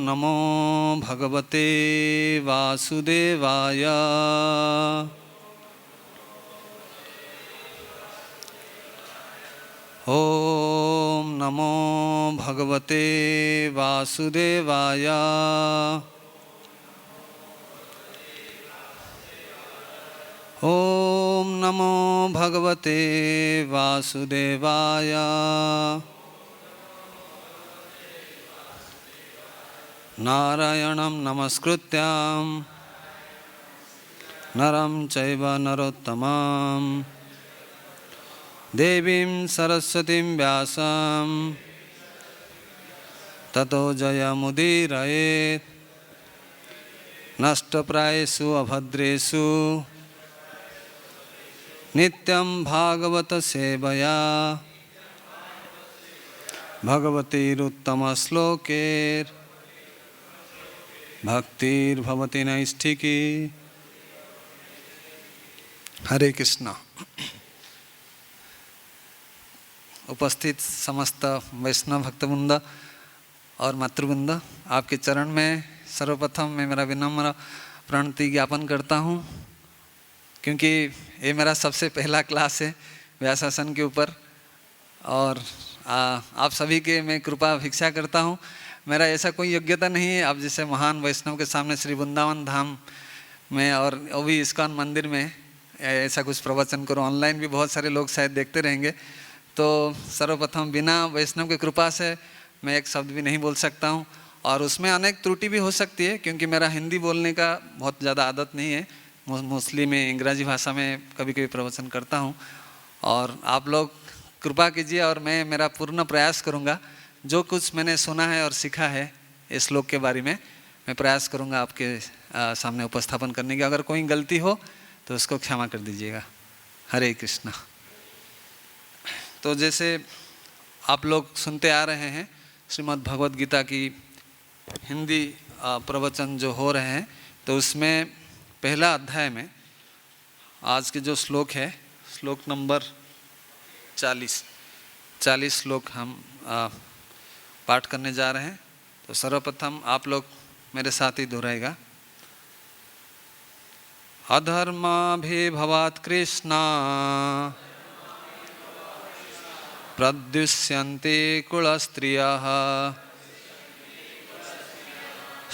नमो भगवते वासुदेवाय। ओम नमो भगवते वासुदेवाय। ओम नमो भगवते वासुदेवाय। नारायणं नमस्कृत्यां नरं चैव नरोत्तमं देवीं सरस्वतीं व्यासं ततो जयमुदीरयेत्। नष्टप्रायेषु अभद्रेषु नित्यं भागवत सेवया भगवतीरुत्तमश्लोकैर् भक्तिर्भवति नैष्ठिकी। हरे कृष्णा। उपस्थित समस्त वैष्णव भक्तवृंद और मातृवृंद, आपके चरण में सर्वप्रथम मैं मेरा विनम्र प्रणति ज्ञापन करता हूँ, क्योंकि ये मेरा सबसे पहला क्लास है व्यासासन के ऊपर, और आप सभी के मैं कृपा भिक्षा करता हूँ। मेरा ऐसा कोई योग्यता नहीं है आप जैसे महान वैष्णव के सामने श्री वृंदावन धाम में और वो भी इस्कॉन मंदिर में ऐसा कुछ प्रवचन करो। ऑनलाइन भी बहुत सारे लोग शायद देखते रहेंगे, तो सर्वप्रथम बिना वैष्णव की कृपा से मैं एक शब्द भी नहीं बोल सकता हूँ, और उसमें अनेक त्रुटि भी हो सकती है, क्योंकि मेरा हिंदी बोलने का बहुत ज़्यादा आदत नहीं है। मोस्टली मैं अंग्रेजी भाषा में कभी कभी प्रवचन करता हूँ, और आप लोग कृपा कीजिए और मैं मेरा पूर्ण प्रयास करूँगा। जो कुछ मैंने सुना है और सीखा है इस श्लोक के बारे में, मैं प्रयास करूँगा आपके सामने उपस्थापन करने की। अगर कोई गलती हो तो उसको क्षमा कर दीजिएगा। हरे कृष्णा। तो जैसे आप लोग सुनते आ रहे हैं श्रीमद् भगवद गीता की हिंदी प्रवचन जो हो रहे हैं, तो उसमें पहला अध्याय में आज के जो श्लोक है, श्लोक नंबर 40 श्लोक हम पाठ करने जा रहे हैं। तो सर्वप्रथम आप लोग मेरे साथ ही दोहराएगा। अधर्माभिभवात् कृष्णा प्रद्युष्यन्ते कुलस्त्रियः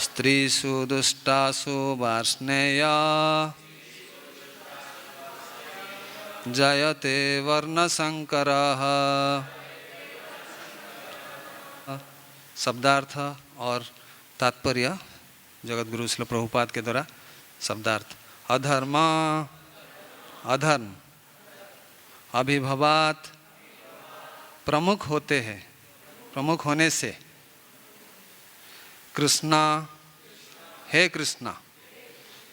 स्त्रीषु दुष्टासु वार्ष्णेया जयते वर्णशंकरः। शब्दार्थ और तात्पर्य जगतगुरु श्रील प्रभुपाद के द्वारा। शब्दार्थ: अधर्म, अधर्म, अभिभवात, प्रमुख होते हैं, प्रमुख होने से, कृष्णा, हे कृष्णा,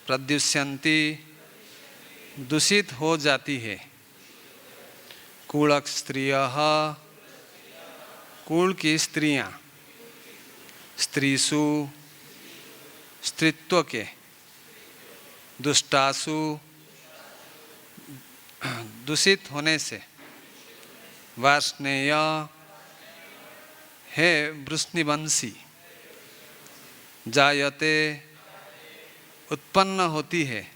प्रद्युष्यन्ति, दूषित हो जाती है, कुल स्त्रियः, कुल की स्त्रियां, स्त्रीसु, स्त्रीत्व के, दुष्टासु, दूषित होने से, वार्ष्णेय, हे वृष्णिवंशी, जायते, उत्पन्न होती है,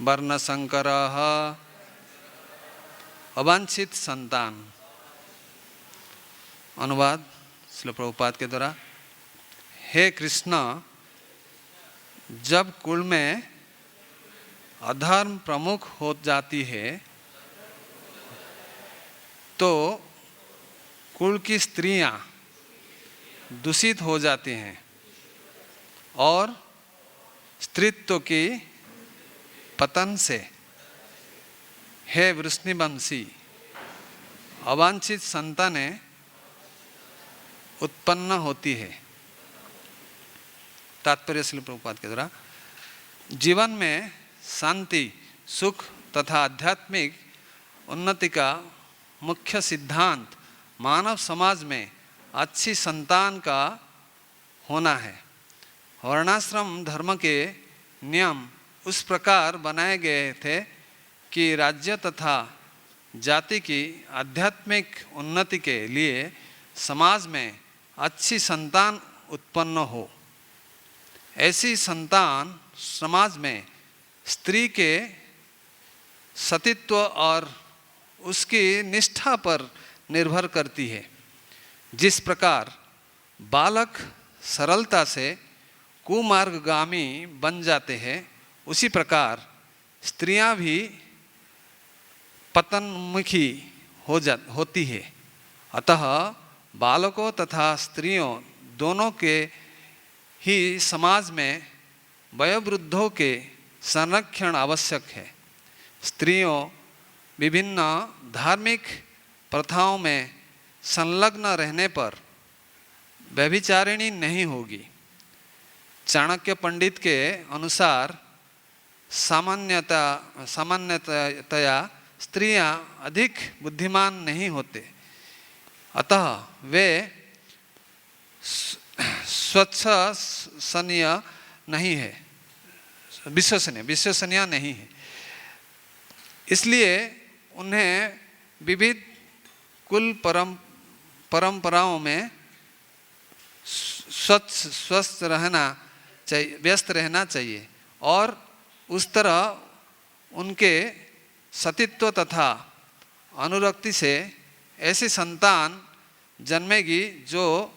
वर्णशंकरः, अवांछित संतान। अनुवाद श्रील प्रभुपाद के द्वारा। हे कृष्ण, जब कुल में अधर्म प्रमुख हो जाती है तो कुल की स्त्रियां दूषित हो जाती हैं और स्त्रीत्व की पतन से, हे वृष्णिवंशी, अवांछित संतानें उत्पन्न होती है। तात्पर्य श्रील प्रभुपाद के द्वारा। जीवन में शांति, सुख तथा आध्यात्मिक उन्नति का मुख्य सिद्धांत मानव समाज में अच्छी संतान का होना है। वर्णाश्रम धर्म के नियम उस प्रकार बनाए गए थे कि राज्य तथा जाति की आध्यात्मिक उन्नति के लिए समाज में अच्छी संतान उत्पन्न हो। ऐसी संतान समाज में स्त्री के सतीत्व और उसकी निष्ठा पर निर्भर करती है। जिस प्रकार बालक सरलता से कुमार्गगामी बन जाते हैं, उसी प्रकार स्त्रियां भी पतनमुखी होती है। अतः बालकों तथा स्त्रियों दोनों के ही समाज में वयोवृद्धों के संरक्षण आवश्यक है। स्त्रियों विभिन्न धार्मिक प्रथाओं में संलग्न रहने पर व्यभिचारिणी नहीं होगी। चाणक्य पंडित के अनुसार सामान्यतया स्त्रियां अधिक बुद्धिमान नहीं होते, अतः वे विश्वसनीय नहीं है, विश्वसनीय नहीं है। इसलिए उन्हें विविध कुल परंपराओं में स्वस्थ रहना चाहिए, व्यस्त रहना चाहिए और उस तरह उनके सतीत्व तथा अनुरक्ति से ऐसी संतान जन्मेगी जो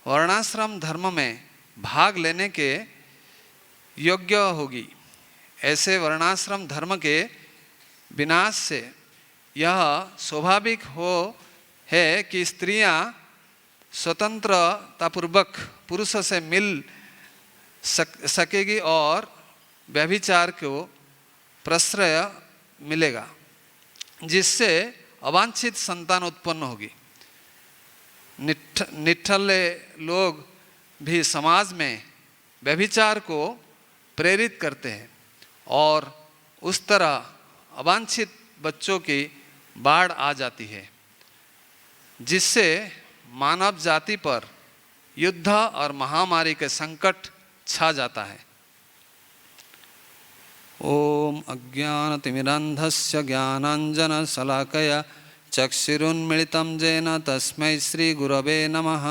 वर्णाश्रम धर्म में भाग लेने के योग्य होगी। ऐसे वर्णाश्रम धर्म के विनाश से यह स्वाभाविक है कि स्त्रियां स्वतंत्रतापूर्वक पुरुषों से मिल सकेगी और व्यभिचार को प्रश्रय मिलेगा, जिससे अवांछित संतान उत्पन्न होगी। निठल्ले लोग भी समाज में व्यभिचार को प्रेरित करते हैं और उस तरह अवांछित बच्चों की बाढ़ आ जाती है, जिससे मानव जाति पर युद्ध और महामारी के संकट छा जाता है। ओम अज्ञानतिमिरन्धस्य ज्ञानाञ्जनशलाकया चक्षुरुन्मिलितं येन तस्मै श्रीगुरवे नमः।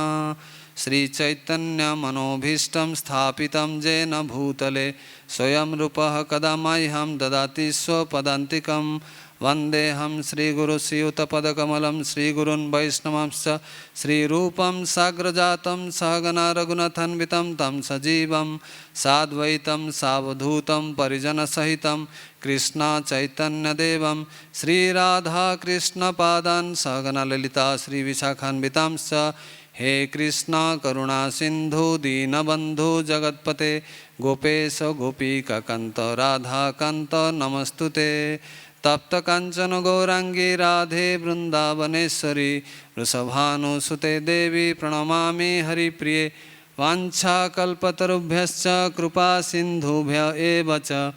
श्रीचैतन्यमनोभीष्टं स्थापितं येन भूतले स्वयं रूपः कदा मह्यं ददाति स्वपदान्तिकं। वन्देऽहं श्रीगुरुश्रीयुतपदकमलं श्रीगुरून् वैष्णवांश्च श्रीरूपं साग्रजातं सहगना रघुनाथान्वितं तं सजीवं साद्वैतं सावधूतं परिजनसहितं कृष्णचैतन्यदेवं श्रीराधाकृष्णपादान् सहगना ललिता श्रीविशाखान्वितांश्च। हे कृष्ण करुणा सिंधु दीनबंधु जगत्पते गोपेश गोपीकान्त राधाकान्त नमस्तुते। तप्त कांचन गौरांगी राधे वृंदावनेश्वरी वृषभानुसुते देवी प्रणमामि हरिप्रिये। वाञ्छाकल्पतरुभ्यश्च कृपा सिन्धुभ्य एव च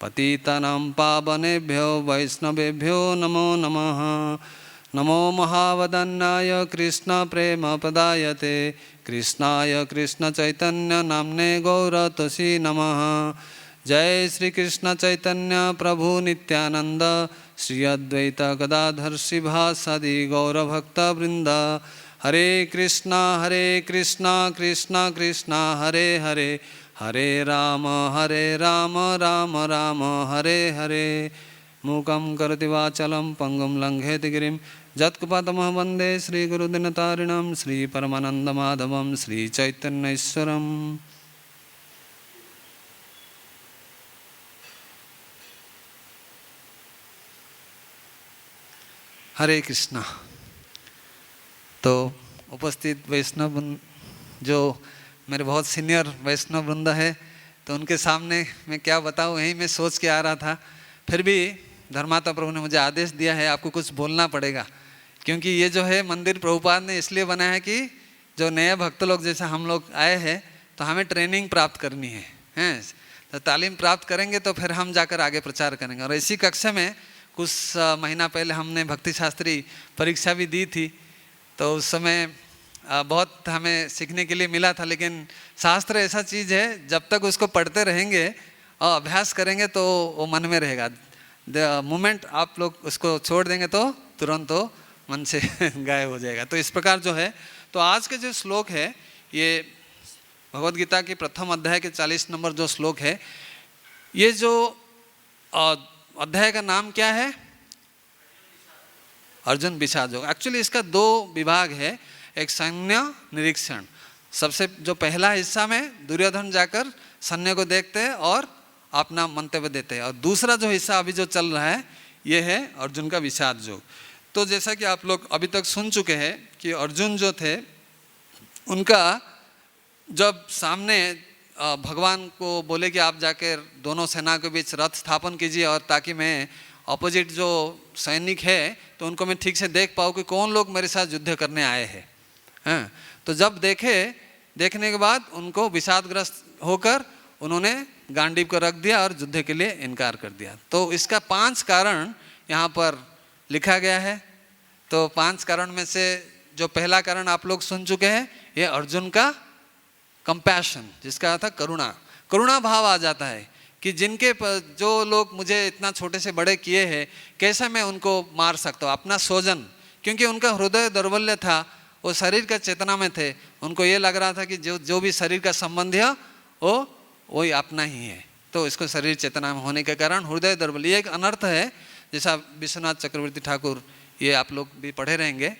पतितानां पावनेभ्यो वैष्णवेभ्यो नमो नमः। नमो महावदन्नाय कृष्ण प्रेम पदायते कृष्णाय कृष्ण चैतन्य नाम्ने गौरतसी नमः। जय श्री कृष्ण चैतन्य प्रभु नित्यानंद श्री अद्वैत गदाधर श्रीवासादि गौरभक्त वृंद। हरे कृष्णा कृष्ण कृष्ण हरे हरे हरे राम राम राम हरे हरे। मूकं करोति वाचालं पंगुं लंघयति गिरिं यत्कृपातमहं वन्दे श्रीगुरुदिनतारिणं श्रीपरमानन्दमाधवं श्रीचैतन्येश्वरम्। हरे कृष्णा। तो उपस्थित वैष्णव जो मेरे बहुत सीनियर वैष्णव वृंद है, तो उनके सामने मैं क्या बताऊँ, यही मैं सोच के आ रहा था। फिर भी धर्माता प्रभु ने मुझे आदेश दिया है आपको कुछ बोलना पड़ेगा, क्योंकि ये जो है मंदिर प्रभुपाद ने इसलिए बनाया है कि जो नए भक्त लोग जैसे हम लोग आए हैं तो हमें ट्रेनिंग प्राप्त करनी है, हैं तो तालीम प्राप्त करेंगे तो फिर हम जाकर आगे प्रचार करेंगे। और इसी कक्षा में कुछ महीना पहले हमने भक्ति शास्त्री परीक्षा भी दी थी, तो उस समय बहुत हमें सीखने के लिए मिला था। लेकिन शास्त्र ऐसा चीज़ है, जब तक उसको पढ़ते रहेंगे और अभ्यास करेंगे तो वो मन में रहेगा। द मोमेंट आप लोग उसको छोड़ देंगे तो तुरंत वो मन से गायब हो जाएगा। तो इस प्रकार जो है, तो आज के जो श्लोक है ये भगवद गीता के प्रथम अध्याय के 40 नंबर जो श्लोक है, ये जो अध्याय का नाम क्या है? अर्जुन विषाद योग। एक्चुअली इसका दो विभाग है, एक सैन्य निरीक्षण, सबसे जो पहला हिस्सा में दुर्योधन जाकर सैन्य को देखते हैं और अपना मंतव्य देते हैं, और दूसरा जो हिस्सा अभी जो चल रहा है ये है अर्जुन का विषाद योग। तो जैसा कि आप लोग अभी तक सुन चुके हैं कि अर्जुन जो थे उनका जब सामने भगवान को बोले कि आप जाकर दोनों सेना के बीच रथ स्थापन कीजिए, और ताकि मैं अपोजिट जो सैनिक है तो उनको मैं ठीक से देख पाऊँ कि कौन लोग मेरे साथ युद्ध करने आए हैं। हाँ, तो जब देखने के बाद उनको विषादग्रस्त होकर उन्होंने गांडीव को रख दिया और युद्ध के लिए इनकार कर दिया। तो इसका 5 कारण यहाँ पर लिखा गया है। तो 5 कारण में से जो पहला कारण आप लोग सुन चुके हैं, ये अर्जुन का कंपैशन, जिसका अर्थ है करुणा भाव आ जाता है कि जिनके जो लोग मुझे इतना छोटे से बड़े किए हैं, कैसे मैं उनको मार सकता हूँ, अपना स्वजन, क्योंकि उनका हृदय दौर्बल्य था, वो शरीर का चेतना में थे, उनको ये लग रहा था कि जो भी शरीर का संबंध है वो वही अपना ही है। तो इसको शरीर चेतना में होने के कारण हृदय दौर्बल्य, ये एक अनर्थ है, जैसा विश्वनाथ चक्रवर्ती ठाकुर, ये आप लोग भी पढ़े रहेंगे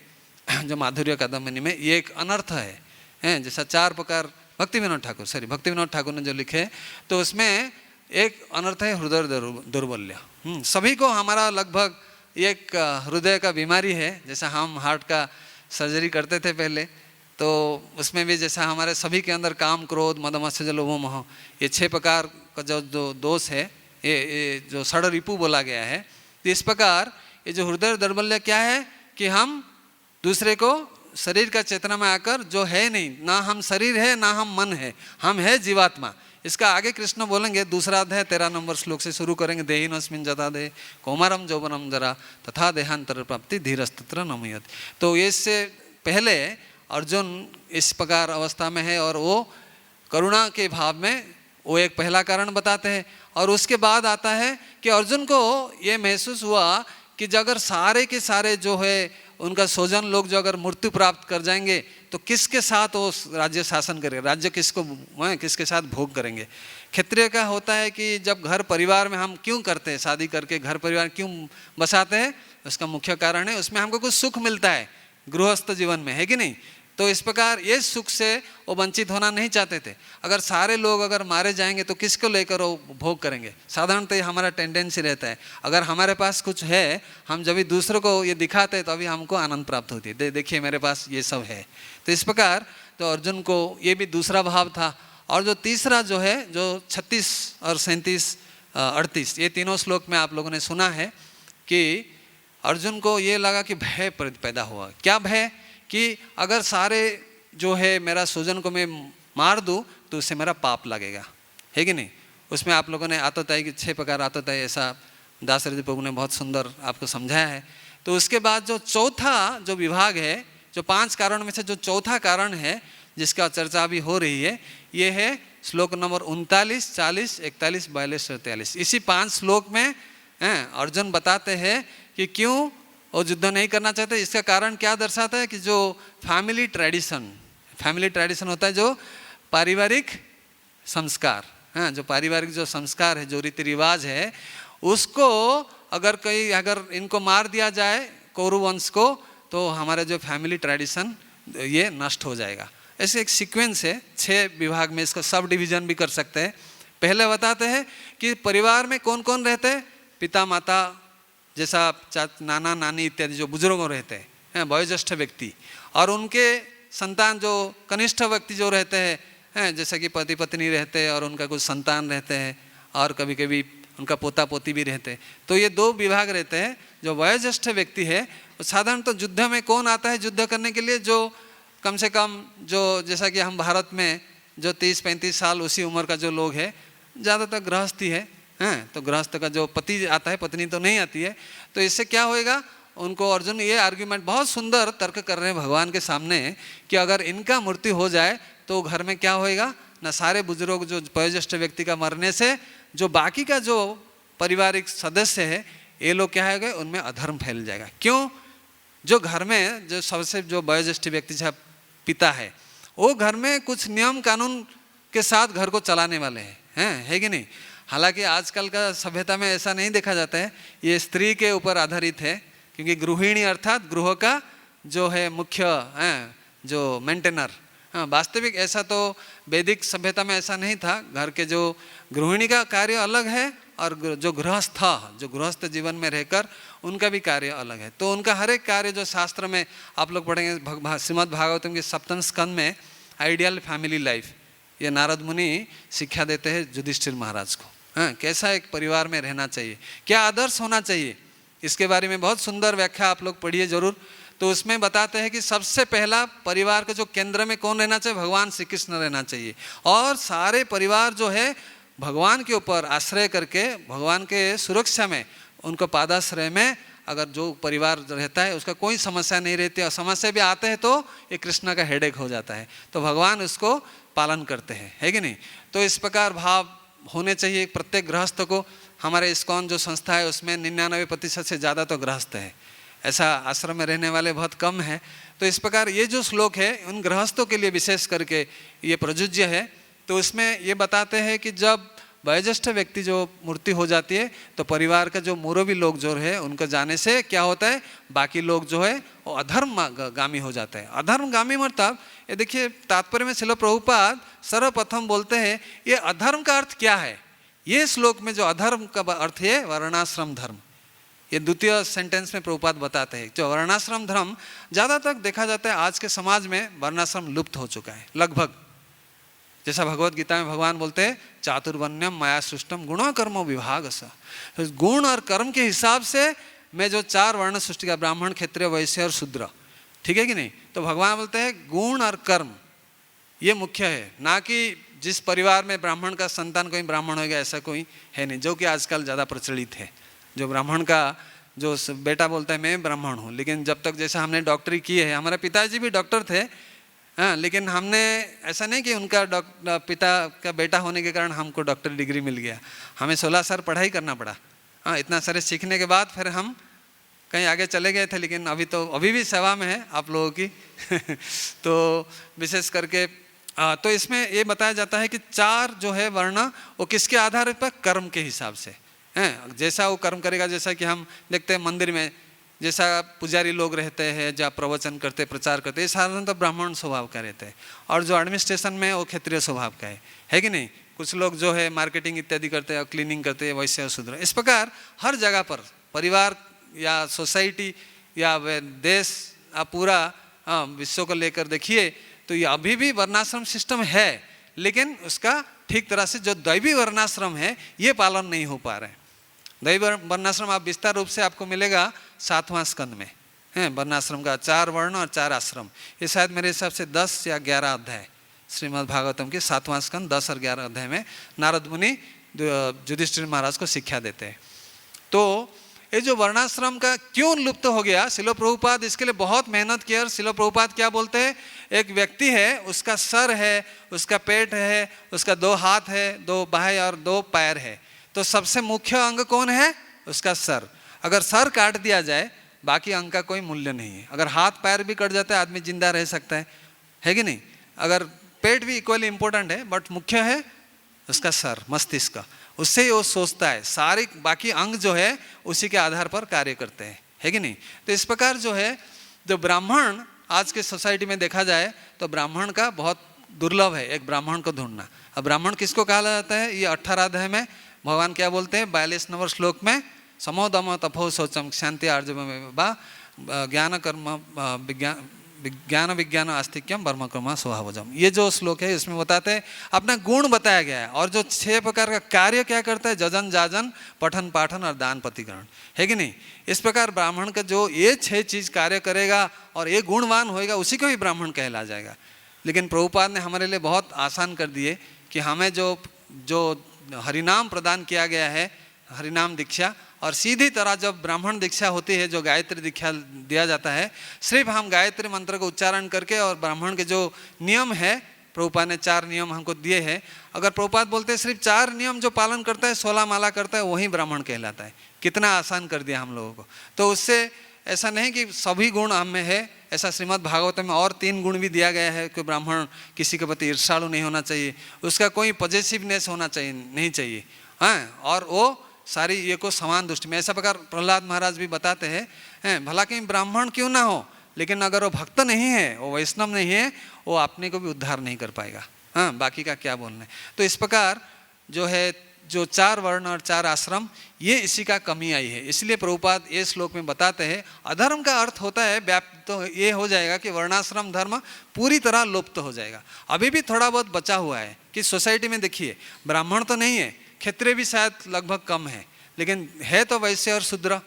जो माधुर्य कादम्बिनी में, ये एक अनर्थ है, जैसा 4 प्रकार भक्ति विनोद ठाकुर ने जो लिखे, तो उसमें एक अनर्थ है हृदय दौर्बल्य। सभी को हमारा लगभग एक हृदय का बीमारी है, जैसा हम हार्ट का सर्जरी करते थे पहले, तो उसमें भी जैसा हमारे सभी के अंदर काम, क्रोध, मद, मत्सर्य, लोभ, मोह, ये 6 प्रकार का जो दोष है, ये जो षड रिपु बोला गया है। तो इस प्रकार ये जो हृदय दौर्बल्य क्या है कि हम दूसरे को शरीर का चेतना में आकर, जो है नहीं, ना हम शरीर है ना हम मन है, हम है जीवात्मा। इसका आगे कृष्ण बोलेंगे, दूसरा अध्याय 13 नंबर श्लोक से शुरू करेंगे, देहिनस्मिन् जथा दे कौमारम जौवनम जरा तथा देहांतर प्राप्ति धीरस्तत्र नमयत। तो इससे पहले अर्जुन इस प्रकार अवस्था में है और वो करुणा के भाव में, वो एक पहला कारण बताते हैं। और उसके बाद आता है कि अर्जुन को ये महसूस हुआ कि अगर सारे के सारे जो है उनका स्वजन लोग जो अगर मृत्यु प्राप्त कर जाएंगे तो किसके साथ वो राज्य शासन करेंगे, राज्य किसके साथ भोग करेंगे। क्षत्रिय का होता है कि जब घर परिवार में हम क्यों करते हैं, शादी करके घर परिवार क्यों बसाते हैं, उसका मुख्य कारण है उसमें हमको कुछ सुख मिलता है गृहस्थ जीवन में, है कि नहीं। तो इस प्रकार ये सुख से वो वंचित होना नहीं चाहते थे। अगर सारे लोग अगर मारे जाएंगे तो किसको लेकर वो भोग करेंगे। साधारणतः हमारा टेंडेंसी रहता है, अगर हमारे पास कुछ है, हम जब भी दूसरों को ये दिखाते हैं तो अभी हमको आनंद प्राप्त होती है, देखिए मेरे पास ये सब है। तो इस प्रकार तो अर्जुन को ये भी दूसरा भाव था। और जो तीसरा जो है, जो 36 और 37 38 ये तीनों श्लोक में आप लोगों ने सुना है कि अर्जुन को ये लगा कि भय पैदा हुआ। क्या भय? कि अगर सारे जो है मेरा स्वजन को मैं मार दूं तो उससे मेरा पाप लगेगा, है कि नहीं। उसमें आप लोगों ने आतताई की 6 प्रकार आतताई, ऐसा दासरथी प्रभु ने बहुत सुंदर आपको समझाया है। तो उसके बाद जो चौथा जो विभाग है, जो 5 कारण में से जो चौथा कारण है जिसका चर्चा अभी हो रही है, ये है श्लोक नंबर 39, 40, 41, 42 और 43। इसी 5 श्लोक में अर्जुन बताते हैं कि क्यों वो युद्ध नहीं करना चाहते। इसका कारण क्या दर्शाता है कि जो फैमिली ट्रेडिशन होता है, जो पारिवारिक संस्कार, जो पारिवारिक जो संस्कार है, जो रीति रिवाज है, उसको अगर इनको मार दिया जाए कौरव वंश को, तो हमारे जो फैमिली ट्रेडिशन ये नष्ट हो जाएगा। ऐसे एक सीक्वेंस है, 6 विभाग में इसका सब डिवीजन भी कर सकते हैं। पहले बताते हैं कि परिवार में कौन कौन रहते हैं, पिता माता जैसा नाना नानी इत्यादि जो बुजुर्गों रहते हैं, वयोज्येष्ठ व्यक्ति, और उनके संतान जो कनिष्ठ व्यक्ति जो रहते हैं, जैसा कि पति पत्नी रहते हैं और उनका कुछ संतान रहते हैं, और कभी कभी उनका पोता पोती भी रहते हैं। तो ये 2 विभाग रहते हैं। जो वयोज्येष्ठ व्यक्ति है, साधारणतः तो युद्ध में कौन आता है युद्ध करने के लिए, जो कम से कम जो जैसा कि हम भारत में जो 30-35 साल उसी उम्र का जो लोग है, ज़्यादातर गृहस्थी है, तो गृहस्थ का जो पति आता है, पत्नी तो नहीं आती है। तो इससे क्या होएगा, उनको अर्जुन ये आर्ग्यूमेंट बहुत सुंदर तर्क कर रहे हैं भगवान के सामने कि अगर इनका मृत्यु हो जाए तो घर में क्या होएगा ना, सारे बुजुर्ग जो वयोज्येष्ठ व्यक्ति का मरने से जो बाकी का जो पारिवारिक सदस्य है, ये लोग क्या है, उनमें अधर्म फैल जाएगा। क्यों? जो घर में जो सबसे जो वयोज्येष्ठ व्यक्ति पिता है, वो घर में कुछ नियम कानून के साथ घर को चलाने वाले हैं, है कि नहीं। हालांकि आजकल का सभ्यता में ऐसा नहीं देखा जाता है, ये स्त्री के ऊपर आधारित है, क्योंकि गृहिणी अर्थात गृह का जो है मुख्य जो मेंटेनर। हाँ, वास्तविक ऐसा तो वैदिक सभ्यता में ऐसा नहीं था। घर के जो गृहिणी का कार्य अलग है और जो गृहस्थ जीवन में रहकर उनका भी कार्य अलग है। तो उनका हर एक कार्य जो शास्त्र में आप लोग पढ़ेंगे, श्रीमद् भागवतम के सप्तम स्कंद में आइडियल फैमिली लाइफ, ये नारद मुनि शिक्षा देते हैं युधिष्ठिर महाराज को। हाँ, कैसा एक परिवार में रहना चाहिए, क्या आदर्श होना चाहिए, इसके बारे में बहुत सुंदर व्याख्या आप लोग पढ़िए जरूर। तो उसमें बताते हैं कि सबसे पहला परिवार के जो केंद्र में कौन रहना चाहिए, भगवान श्री कृष्ण रहना चाहिए। और सारे परिवार जो है भगवान के ऊपर आश्रय करके, भगवान के सुरक्षा में, उनको पादाश्रय में अगर जो परिवार रहता है उसका कोई समस्या नहीं रहती, और समस्या भी आते हैं तो ये कृष्ण का हेडेक हो जाता है, तो भगवान उसको पालन करते हैं, है कि नहीं। तो इस प्रकार भाव होने चाहिए प्रत्येक गृहस्थ को। हमारे इस्कॉन जो संस्था है उसमें 99% से ज़्यादा तो गृहस्थ है, ऐसा आश्रम में रहने वाले बहुत कम है। तो इस प्रकार ये जो श्लोक है उन गृहस्थों के लिए विशेष करके ये प्रयुज्य है। तो इसमें ये बताते हैं कि जब वयोज्येष्ठ व्यक्ति जो मृत्यु हो जाती है तो परिवार का जो मुरब्बी लोग जो है उनका जाने से क्या होता है, बाकी लोग जो है वो अधर्मगामी हो जाते हैं। अधर्मगामी मतलब ये देखिए तात्पर्य में श्रील प्रभुपाद सर्वप्रथम बोलते हैं ये अधर्म का अर्थ क्या है। ये श्लोक में जो अधर्म का अर्थ है वर्णाश्रम धर्म, ये द्वितीय सेंटेंस में प्रभुपाद बताते हैं। जो वर्णाश्रम धर्म ज़्यादातर देखा जाता है आज के समाज में वर्णाश्रम लुप्त हो चुका है लगभग। जैसा भगवत गीता में भगवान बोलते हैं चातुर्वर्ण्यम माया सृष्टम गुण कर्म विभाग सा, तो गुण और कर्म के हिसाब से मैं जो 4 वर्ण सृष्टि का, ब्राह्मण क्षत्रिय वैश्य और शूद्र, ठीक है कि नहीं। तो भगवान बोलते हैं गुण और कर्म ये मुख्य है, ना कि जिस परिवार में ब्राह्मण का संतान कोई ब्राह्मण हो गया ऐसा कोई है नहीं, जो कि आजकल ज़्यादा प्रचलित है। जो ब्राह्मण का जो बेटा बोलता है मैं ब्राह्मण हूँ, लेकिन जब तक जैसा हमने डॉक्टरी की है, हमारे पिताजी भी डॉक्टर थे, हाँ, लेकिन हमने ऐसा नहीं कि उनका पिता का बेटा होने के कारण हमको डॉक्टरी डिग्री मिल गया, हमें 16 साल पढ़ाई करना पड़ा। हाँ, इतना सारे सीखने के बाद फिर हम कहीं आगे चले गए थे, लेकिन अभी भी सेवा में है आप लोगों की तो विशेष करके तो इसमें ये बताया जाता है कि 4 जो है वर्ण वो किसके आधार पर, कर्म के हिसाब से हैं। जैसा वो कर्म करेगा, जैसा कि हम देखते हैं मंदिर में जैसा पुजारी लोग रहते हैं, जहाँ प्रवचन करते प्रचार करते, ये साधारणतः ब्राह्मण स्वभाव का रहते हैं, और जो एडमिनिस्ट्रेशन में वो क्षत्रिय स्वभाव का है कि नहीं। कुछ लोग जो है मार्केटिंग इत्यादि करते हैं, क्लीनिंग करते हैं, वैश्य शूद्र। इस प्रकार हर जगह पर परिवार या सोसाइटी या देश आप पूरा विश्व को लेकर देखिए तो ये अभी भी वर्णाश्रम सिस्टम है, लेकिन उसका ठीक तरह से जो दैवी वर्णाश्रम है ये पालन नहीं हो पा रहे हैं। दैवी वर्णाश्रम आप विस्तार रूप से आपको मिलेगा 7वां स्कंद में है, वर्णाश्रम का 4 वर्ण और 4 आश्रम। ये शायद मेरे हिसाब से 10 या 11 अध्याय श्रीमद् भागवतम के 7वां स्कंद 10 और 11 अध्याय में नारद मुनि युधिष्ठिर महाराज को शिक्षा देते हैं। तो ये जो वर्णाश्रम का क्यों लुप्त हो गया, श्रील प्रभुपाद इसके लिए बहुत मेहनत किया। और श्रील प्रभुपाद क्या बोलते हैं, एक व्यक्ति है, उसका सर है, उसका पेट है, उसका 2 हाथ है, 2 बाहें और 2 पैर है, तो सबसे मुख्य अंग कौन है, उसका सर। अगर सर काट दिया जाए बाकी अंग का कोई मूल्य नहीं है। अगर हाथ पैर भी कट जाता है आदमी जिंदा रह सकता है कि नहीं। अगर पेट भी इक्वली इंपॉर्टेंट है, बट मुख्य है उसका सर, मस्तिष्क, उससे वो सोचता है, सारे बाकी अंग जो है उसी के आधार पर कार्य करते हैं, है कि नहीं। तो इस प्रकार जो है जो ब्राह्मण आज के सोसाइटी में देखा जाए तो ब्राह्मण का बहुत दुर्लभ है, एक ब्राह्मण को ढूंढना। अब ब्राह्मण किसको कहा जाता है, ये 18 अध्याय में भगवान क्या बोलते हैं 42 नंबर श्लोक में, समो दम तपो शौचम शांति आर्जवम ज्ञान कर्म विज्ञान विज्ञान आस्तिक्यम वर्म कर्म स्वभावजम। ये जो श्लोक है इसमें बताते हैं अपना गुण बताया गया है, और जो 6 प्रकार का कार्य क्या करता है, जजन जाजन पठन पाठन और दान प्रतिकरण, है कि नहीं। इस प्रकार ब्राह्मण का जो ये 6 चीज कार्य करेगा और ये गुणवान होएगा उसी को भी ब्राह्मण कहला जाएगा। लेकिन प्रभुपाद ने हमारे लिए बहुत आसान कर दिए कि हमें जो हरिनाम प्रदान किया गया है, हरिनाम दीक्षा, और सीधी तरह जब ब्राह्मण दीक्षा होती है, जो गायत्री दीक्षा दिया जाता है, सिर्फ हम गायत्री मंत्र को उच्चारण करके, और ब्राह्मण के जो नियम है प्रभुपाद ने 4 नियम हमको दिए हैं। अगर प्रभुपाद बोलते हैं सिर्फ 4 नियम जो पालन करता है, 16 माला करता है, वही ब्राह्मण कहलाता है। कितना आसान कर दिया हम लोगों को। तो उससे ऐसा नहीं कि सभी गुण हम में है, ऐसा श्रीमद् भागवत में और 3 गुण भी दिया गया है कि ब्राह्मण किसी के प्रति ईर्ष्यालु नहीं होना चाहिए, उसका कोई पॉजिटिवनेस होना चाहिए नहीं चाहिए, हाँ, और वो सारी ये को समान दृष्टि में। ऐसा प्रकार प्रहलाद महाराज भी बताते हैं, भला कहीं ब्राह्मण क्यों ना हो, लेकिन अगर वो भक्त नहीं है, वो वैष्णव नहीं है, वो अपने को भी उद्धार नहीं कर पाएगा, हाँ, बाकी का क्या बोलना है। तो इस प्रकार जो है, जो 4 वर्ण और 4 आश्रम, ये इसी का कमी आई है। इसलिए प्रभुपाद ये श्लोक में बताते हैं, अधर्म का अर्थ होता है व्याप्त, तो ये हो जाएगा कि वर्णाश्रम धर्म पूरी तरह लुप्त हो जाएगा। अभी भी थोड़ा बहुत बचा हुआ है कि सोसाइटी में देखिए, ब्राह्मण तो नहीं है, क्षत्रिय भी शायद लगभग कम है, लेकिन है तो वैश्य और शूद्र,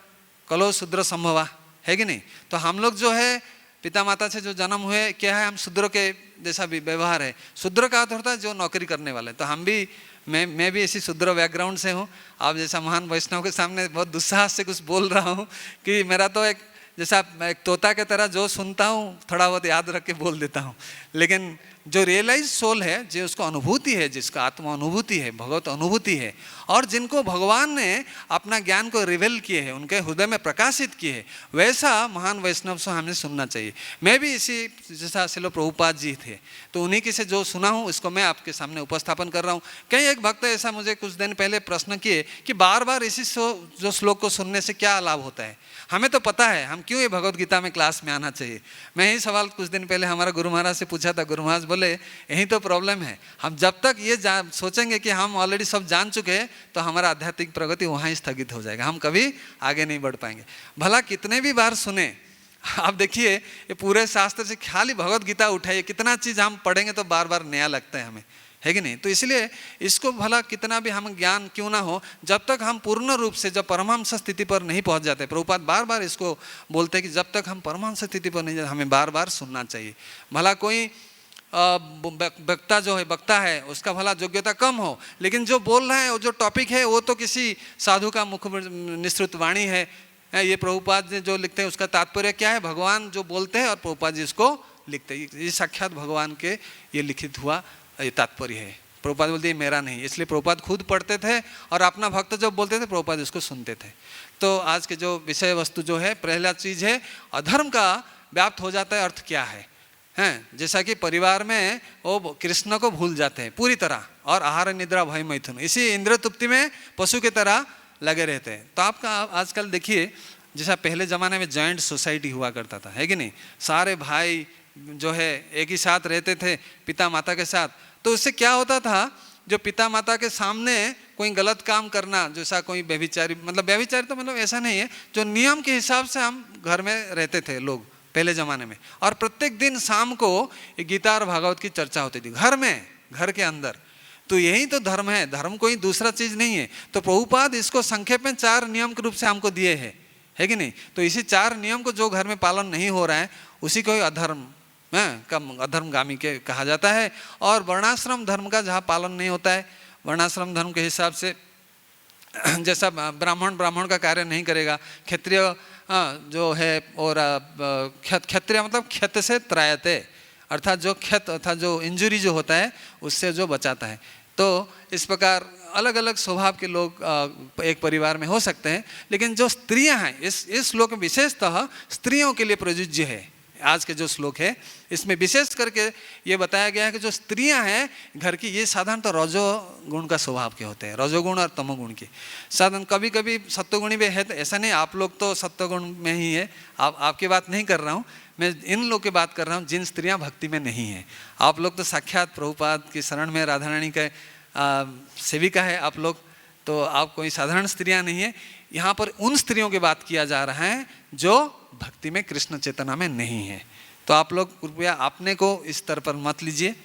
कलो शूद्र संभवा है कि नहीं। तो हम लोग जो है पिता माता से जो जन्म हुए, क्या है, हम शूद्र के जैसा भी व्यवहार है। शूद्र का अर्थ होता है जो नौकरी करने वाले। तो हम भी, मैं भी इसी शूद्र बैकग्राउंड से हूँ। आप जैसा महान वैष्णव के सामने बहुत दुस्साहस से कुछ बोल रहा हूँ कि मेरा तो एक जैसा एक तोता के तरह जो सुनता हूँ थोड़ा बहुत याद रख के बोल देता हूँ, लेकिन जो रियलाइज सोल है, जो उसको अनुभूति है, जिसका आत्मा अनुभूति है, भगवत अनुभूति है, और जिनको भगवान ने अपना ज्ञान को रिवेल किए हैं, उनके हृदय में प्रकाशित किए हैं, वैसा महान वैष्णव से हमें सुनना चाहिए। मैं भी इसी जैसा श्रील प्रभुपाद जी थे, तो उन्हीं की से जो सुना हूँ इसको मैं आपके सामने उपस्थापन कर रहा हूँ। कई एक भक्त ऐसा मुझे कुछ दिन पहले प्रश्न किए कि बार बार इसी जो श्लोक को सुनने से क्या लाभ होता है। हमें तो पता है, हम क्यों ये भगवत गीता में क्लास में आना चाहिए। मैं यही सवाल कुछ दिन पहले हमारा गुरु महाराज से पूछा था। गुरु महाराज बोले, यही तो प्रॉब्लम है, हम जब तक ये सोचेंगे कि हम ऑलरेडी सब जान चुके हैं, तो हमारा आध्यात्मिक प्रगति वहाँ ही स्थगित हो जाएगा, हम कभी आगे नहीं बढ़ पाएंगे। भला कितने भी बार सुने, आप देखिए ये पूरे शास्त्र से खाली भगवत गीता उठाइए, कितना चीज़ हम पढ़ेंगे तो बार बार नया लगता है हमें, है कि नहीं। तो इसलिए इसको भला कितना भी हम ज्ञान क्यों ना हो, जब तक हम पूर्ण रूप से जब परमहंस स्थिति पर नहीं पहुंच जाते, प्रभुपाद बार बार इसको बोलते हैं कि जब तक हम परमहंस स्थिति पर नहीं जाते, हमें बार बार सुनना चाहिए। भला कोई वक्ता जो है, वक्ता है, उसका भला योग्यता कम हो, लेकिन जो बोल रहा है, वो जो टॉपिक है, वो तो किसी साधु का मुख निःसृत वाणी है। ये प्रभुपाद जी जो लिखते हैं उसका तात्पर्य क्या है, भगवान जो बोलते हैं और प्रभुपाद जी इसको लिखते हैं, ये साक्षात भगवान के ये लिखित हुआ ये तात्पर्य है। प्रभुपाद बोलते मेरा नहीं, इसलिए प्रभुपाद खुद पढ़ते थे और अपना भक्त जब बोलते थे प्रभुपाद इसको सुनते थे। तो आज के जो विषय वस्तु जो है, पहला चीज़ है अधर्म का व्याप्त हो जाता है। अर्थ क्या है, हैं, जैसा कि परिवार में वो कृष्ण को भूल जाते हैं पूरी तरह, और आहार निद्रा भय मैथुन, इसी इंद्र तृप्ति में पशु की तरह लगे रहते हैं। तो आपका आजकल देखिए, जैसा पहले ज़माने में जॉइंट सोसाइटी हुआ करता था, है कि नहीं, सारे भाई जो है एक ही साथ रहते थे पिता माता के साथ। तो उससे क्या होता था, जो पिता माता के सामने कोई गलत काम करना, जैसा कोई व्यभिचारी, मतलब व्यभिचारी तो मतलब ऐसा नहीं है, जो नियम के हिसाब से हम घर में रहते थे लोग पहले ज़माने में, और प्रत्येक दिन शाम को गीता और भागवत की चर्चा होती थी घर में, घर के अंदर। तो यही तो धर्म है, धर्म कोई दूसरा चीज़ नहीं है। तो प्रभुपाद इसको संक्षेप में 4 नियम के रूप से हमको दिए हैं, है कि नहीं। तो इसी 4 नियम को जो घर में पालन नहीं हो रहा है, उसी को अधर्म अधर्मगामी के कहा जाता है। और वर्णाश्रम धर्म का जहाँ पालन नहीं होता है, वर्णाश्रम धर्म के हिसाब से जैसा ब्राह्मण का कार्य नहीं करेगा, क्षत्रिय जो है, और क्षत्रिय मतलब क्षत से त्रायते, अर्थात जो क्षत अर्थात जो इंजुरी जो होता है उससे जो बचाता है। तो इस प्रकार अलग अलग स्वभाव के लोग एक परिवार में हो सकते हैं, लेकिन जो स्त्रियां हैं, इस श्लोक में विशेषतः स्त्रियों के लिए प्रयोज्य है। आज के जो श्लोक है इसमें विशेष करके ये बताया गया है कि जो स्त्रियां हैं घर की, ये साधारणतः रजोगुण का स्वभाव के होते हैं, रजोगुण और तमोगुण की। साधारण कभी कभी सत्वगुणी भी है, तो ऐसा नहीं आप लोग तो सत्वगुण में ही है, आपकी बात नहीं कर रहा हूँ मैं, इन लोग की बात कर रहा हूँ जिन स्त्रियां भक्ति में नहीं हैं। आप लोग तो साक्षात प्रभुपाद की शरण में राधा रानी के सेविका है आप लोग, तो आप कोई साधारण स्त्रियां नहीं है। यहाँ पर उन स्त्रियों की बात किया जा रहा है जो भक्ति में कृष्ण चेतना में नहीं है। तो आप लोग कृपया अपने को इस स्तर पर मत लीजिए,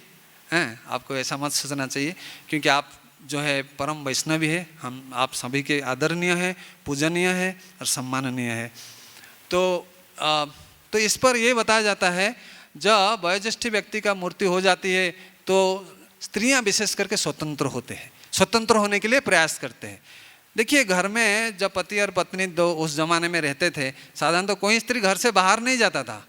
हैं, आपको ऐसा मत सोचना चाहिए, क्योंकि आप जो है परम वैष्णवी है, हम आप सभी के आदरणीय है, पूजनीय है और सम्माननीय है। तो इस पर यह बताया जाता है, जब वयोज्येष्ठ व्यक्ति का मृत्यु हो जाती है तो स्त्रियां विशेष करके स्वतंत्र होते हैं, स्वतंत्र होने के लिए प्रयास करते हैं। देखिए घर में जब पति और पत्नी दो उस जमाने में रहते थे, साधारण तो कोई स्त्री घर से बाहर नहीं जाता था।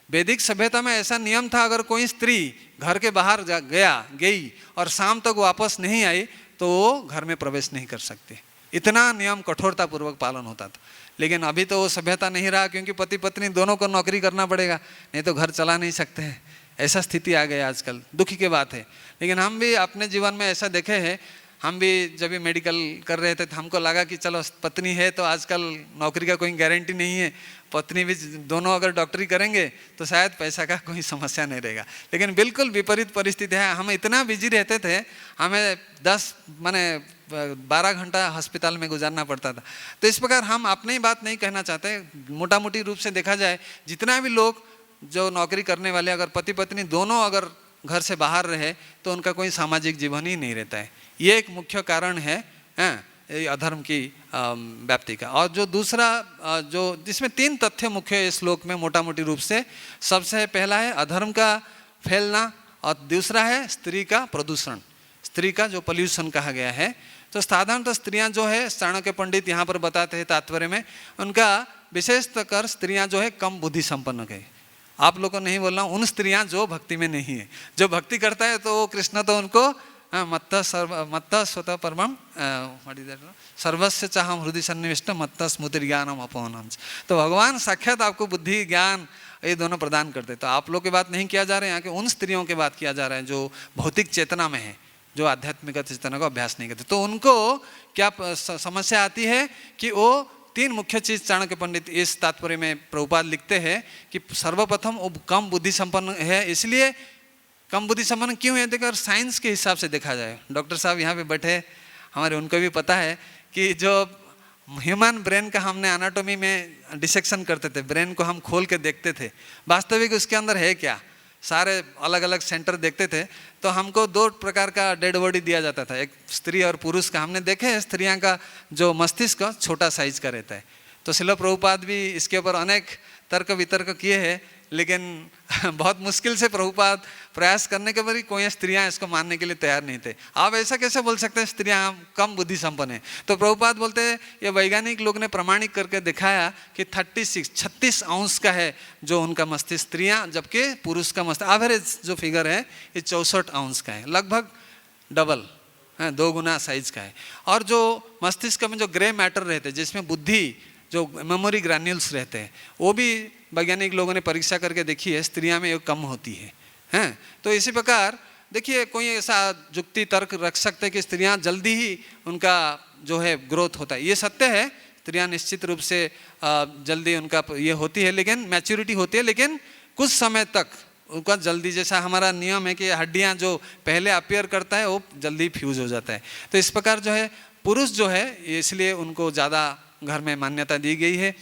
वैदिक सभ्यता में ऐसा नियम था, अगर कोई स्त्री घर के बाहर गई और शाम तक वापस नहीं आई तो वो घर में प्रवेश नहीं कर सकती। इतना नियम कठोरता पूर्वक पालन होता था। लेकिन अभी तो वो सभ्यता नहीं रहा, क्योंकि पति पत्नी दोनों को नौकरी करना पड़ेगा, नहीं तो घर चला नहीं सकते हैं। ऐसा स्थिति आ गई आजकल, दुखी की बात है। लेकिन हम भी अपने जीवन में ऐसा देखे हैं, हम भी जब भी मेडिकल कर रहे थे तो हमको लगा कि चलो पत्नी है तो आजकल नौकरी का कोई गारंटी नहीं है, पत्नी भी दोनों अगर डॉक्टरी करेंगे तो शायद पैसा का कोई समस्या नहीं रहेगा। लेकिन बिल्कुल विपरीत परिस्थिति है, हम इतना बिजी रहते थे, हमें 12 घंटा अस्पताल में गुजारना पड़ता था। तो इस प्रकार हम अपनी बात नहीं कहना चाहते, मोटा मोटी रूप से देखा जाए जितना भी लोग जो नौकरी करने वाले अगर पति पत्नी दोनों अगर घर से बाहर रहे तो उनका कोई सामाजिक जीवन ही नहीं रहता है। ये एक मुख्य कारण है अधर्म की व्याप्ति का। और जो दूसरा जो जिसमें 3 तथ्य मुख्य है इस श्लोक में मोटा मोटी रूप से, सबसे पहला है अधर्म का फैलना और दूसरा है स्त्री का प्रदूषण, स्त्री का जो पॉल्यूशन कहा गया है। तो साधारणतः स्त्रियां जो है, चाणक्य पंडित यहाँ पर बताते हैं तात्पर्य में, उनका विशेषकर स्त्रियां जो है कम बुद्धि संपन्न है। आप लोगों को नहीं बोल रहा हूँ, उन स्त्रियां जो भक्ति में नहीं है। जो भक्ति करता है तो वो कृष्ण तो उनको मत्त स्वतः परमम सर्वस्व चाहम हृदय सन्निविष्ट मत्त स्मृति ज्ञानम अपहनम। तो भगवान साक्षात आपको बुद्धि ज्ञान ये दोनों प्रदान करते। तो आप लोग की बात नहीं किया जा रहा है, यहाँ के उन स्त्रियों की बात किया जा रहा है जो भौतिक चेतना में है, जो आध्यात्मिक चेतना का अभ्यास नहीं करते। तो उनको क्या समस्या आती है कि वो 3 मुख्य चीज चाणक्य पंडित इस तात्पर्य में प्रभुपाद लिखते हैं कि सर्वप्रथम वो कम बुद्धि संपन्न है। इसलिए कम बुद्धि संपन्न क्यों है, देखकर साइंस के हिसाब से देखा जाए, डॉक्टर साहब यहाँ पे बैठे हमारे, उनको भी पता है कि जो ह्यूमन ब्रेन का हमने एनाटॉमी में डिसेक्शन करते थे, ब्रेन को हम खोल के देखते थे वास्तविक उसके अंदर है क्या, सारे अलग अलग सेंटर देखते थे। तो हमको 2 प्रकार का डेड बॉडी दिया जाता था, एक स्त्री और पुरुष का। हमने देखे स्त्रियां का जो मस्तिष्क छोटा साइज का रहता है। तो शिला प्रभुपाद भी इसके ऊपर अनेक तर्क वितर्क किए हैं, लेकिन बहुत मुश्किल से प्रभुपाद प्रयास करने के बाद कोई स्त्रियां इसको मानने के लिए तैयार नहीं थे। आप ऐसा कैसे बोल सकते हैं स्त्रियां कम बुद्धि संपन्न है। तो प्रभुपाद बोलते हैं ये वैज्ञानिक लोग ने प्रमाणित करके दिखाया कि 36 अंश का है जो उनका मस्तिष्क स्त्रियां, जबकि पुरुष का मस्तिष्क एवरेज जो फिगर है ये 64 अंश का है, लगभग डबल 2 गुना साइज का है। और जो मस्तिष्क में जो ग्रे मैटर रहते हैं जिसमें बुद्धि जो मेमोरी ग्रैन्यूल्स रहते हैं, वो भी वैज्ञानिक लोगों ने परीक्षा करके देखी है स्त्रियां में कम होती है। तो इसी प्रकार देखिए कोई ऐसा जुक्ति तर्क रख सकते हैं कि स्त्रियां जल्दी ही उनका जो है ग्रोथ होता है। ये सत्य है, स्त्रियां निश्चित रूप से जल्दी उनका ये होती है, लेकिन मैच्योरिटी होती है, लेकिन कुछ समय तक उनका जल्दी, जैसा हमारा नियम है कि हड्डियां जो पहले अपीयर करता है वो जल्दी फ्यूज हो जाता है। तो इस प्रकार जो है पुरुष जो है इसलिए उनको ज़्यादा घर में मान्यता दी गई है।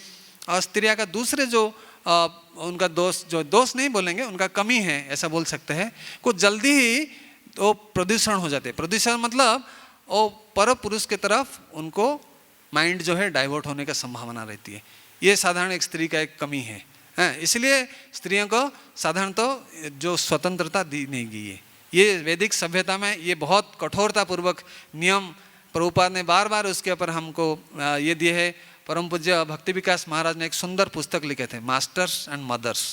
और स्त्रियां का दूसरे जो उनका दोष नहीं बोलेंगे, उनका कमी है ऐसा बोल सकते हैं, कुछ जल्दी ही तो प्रदूषण हो जाते हैं। प्रदूषण मतलब वो पर पुरुष की तरफ उनको माइंड जो है डाइवर्ट होने का संभावना रहती है। ये साधारण एक स्त्री का एक कमी है। इसलिए स्त्रियों को साधारणतः जो स्वतंत्रता दी नहीं गई है। ये वैदिक सभ्यता में ये बहुत कठोरतापूर्वक नियम प्रभुपाद ने बार बार उसके ऊपर हमको ये दिए है। परम पूज्य भक्ति विकास महाराज ने एक सुंदर पुस्तक लिखे थे, मास्टर्स एंड मदर्स,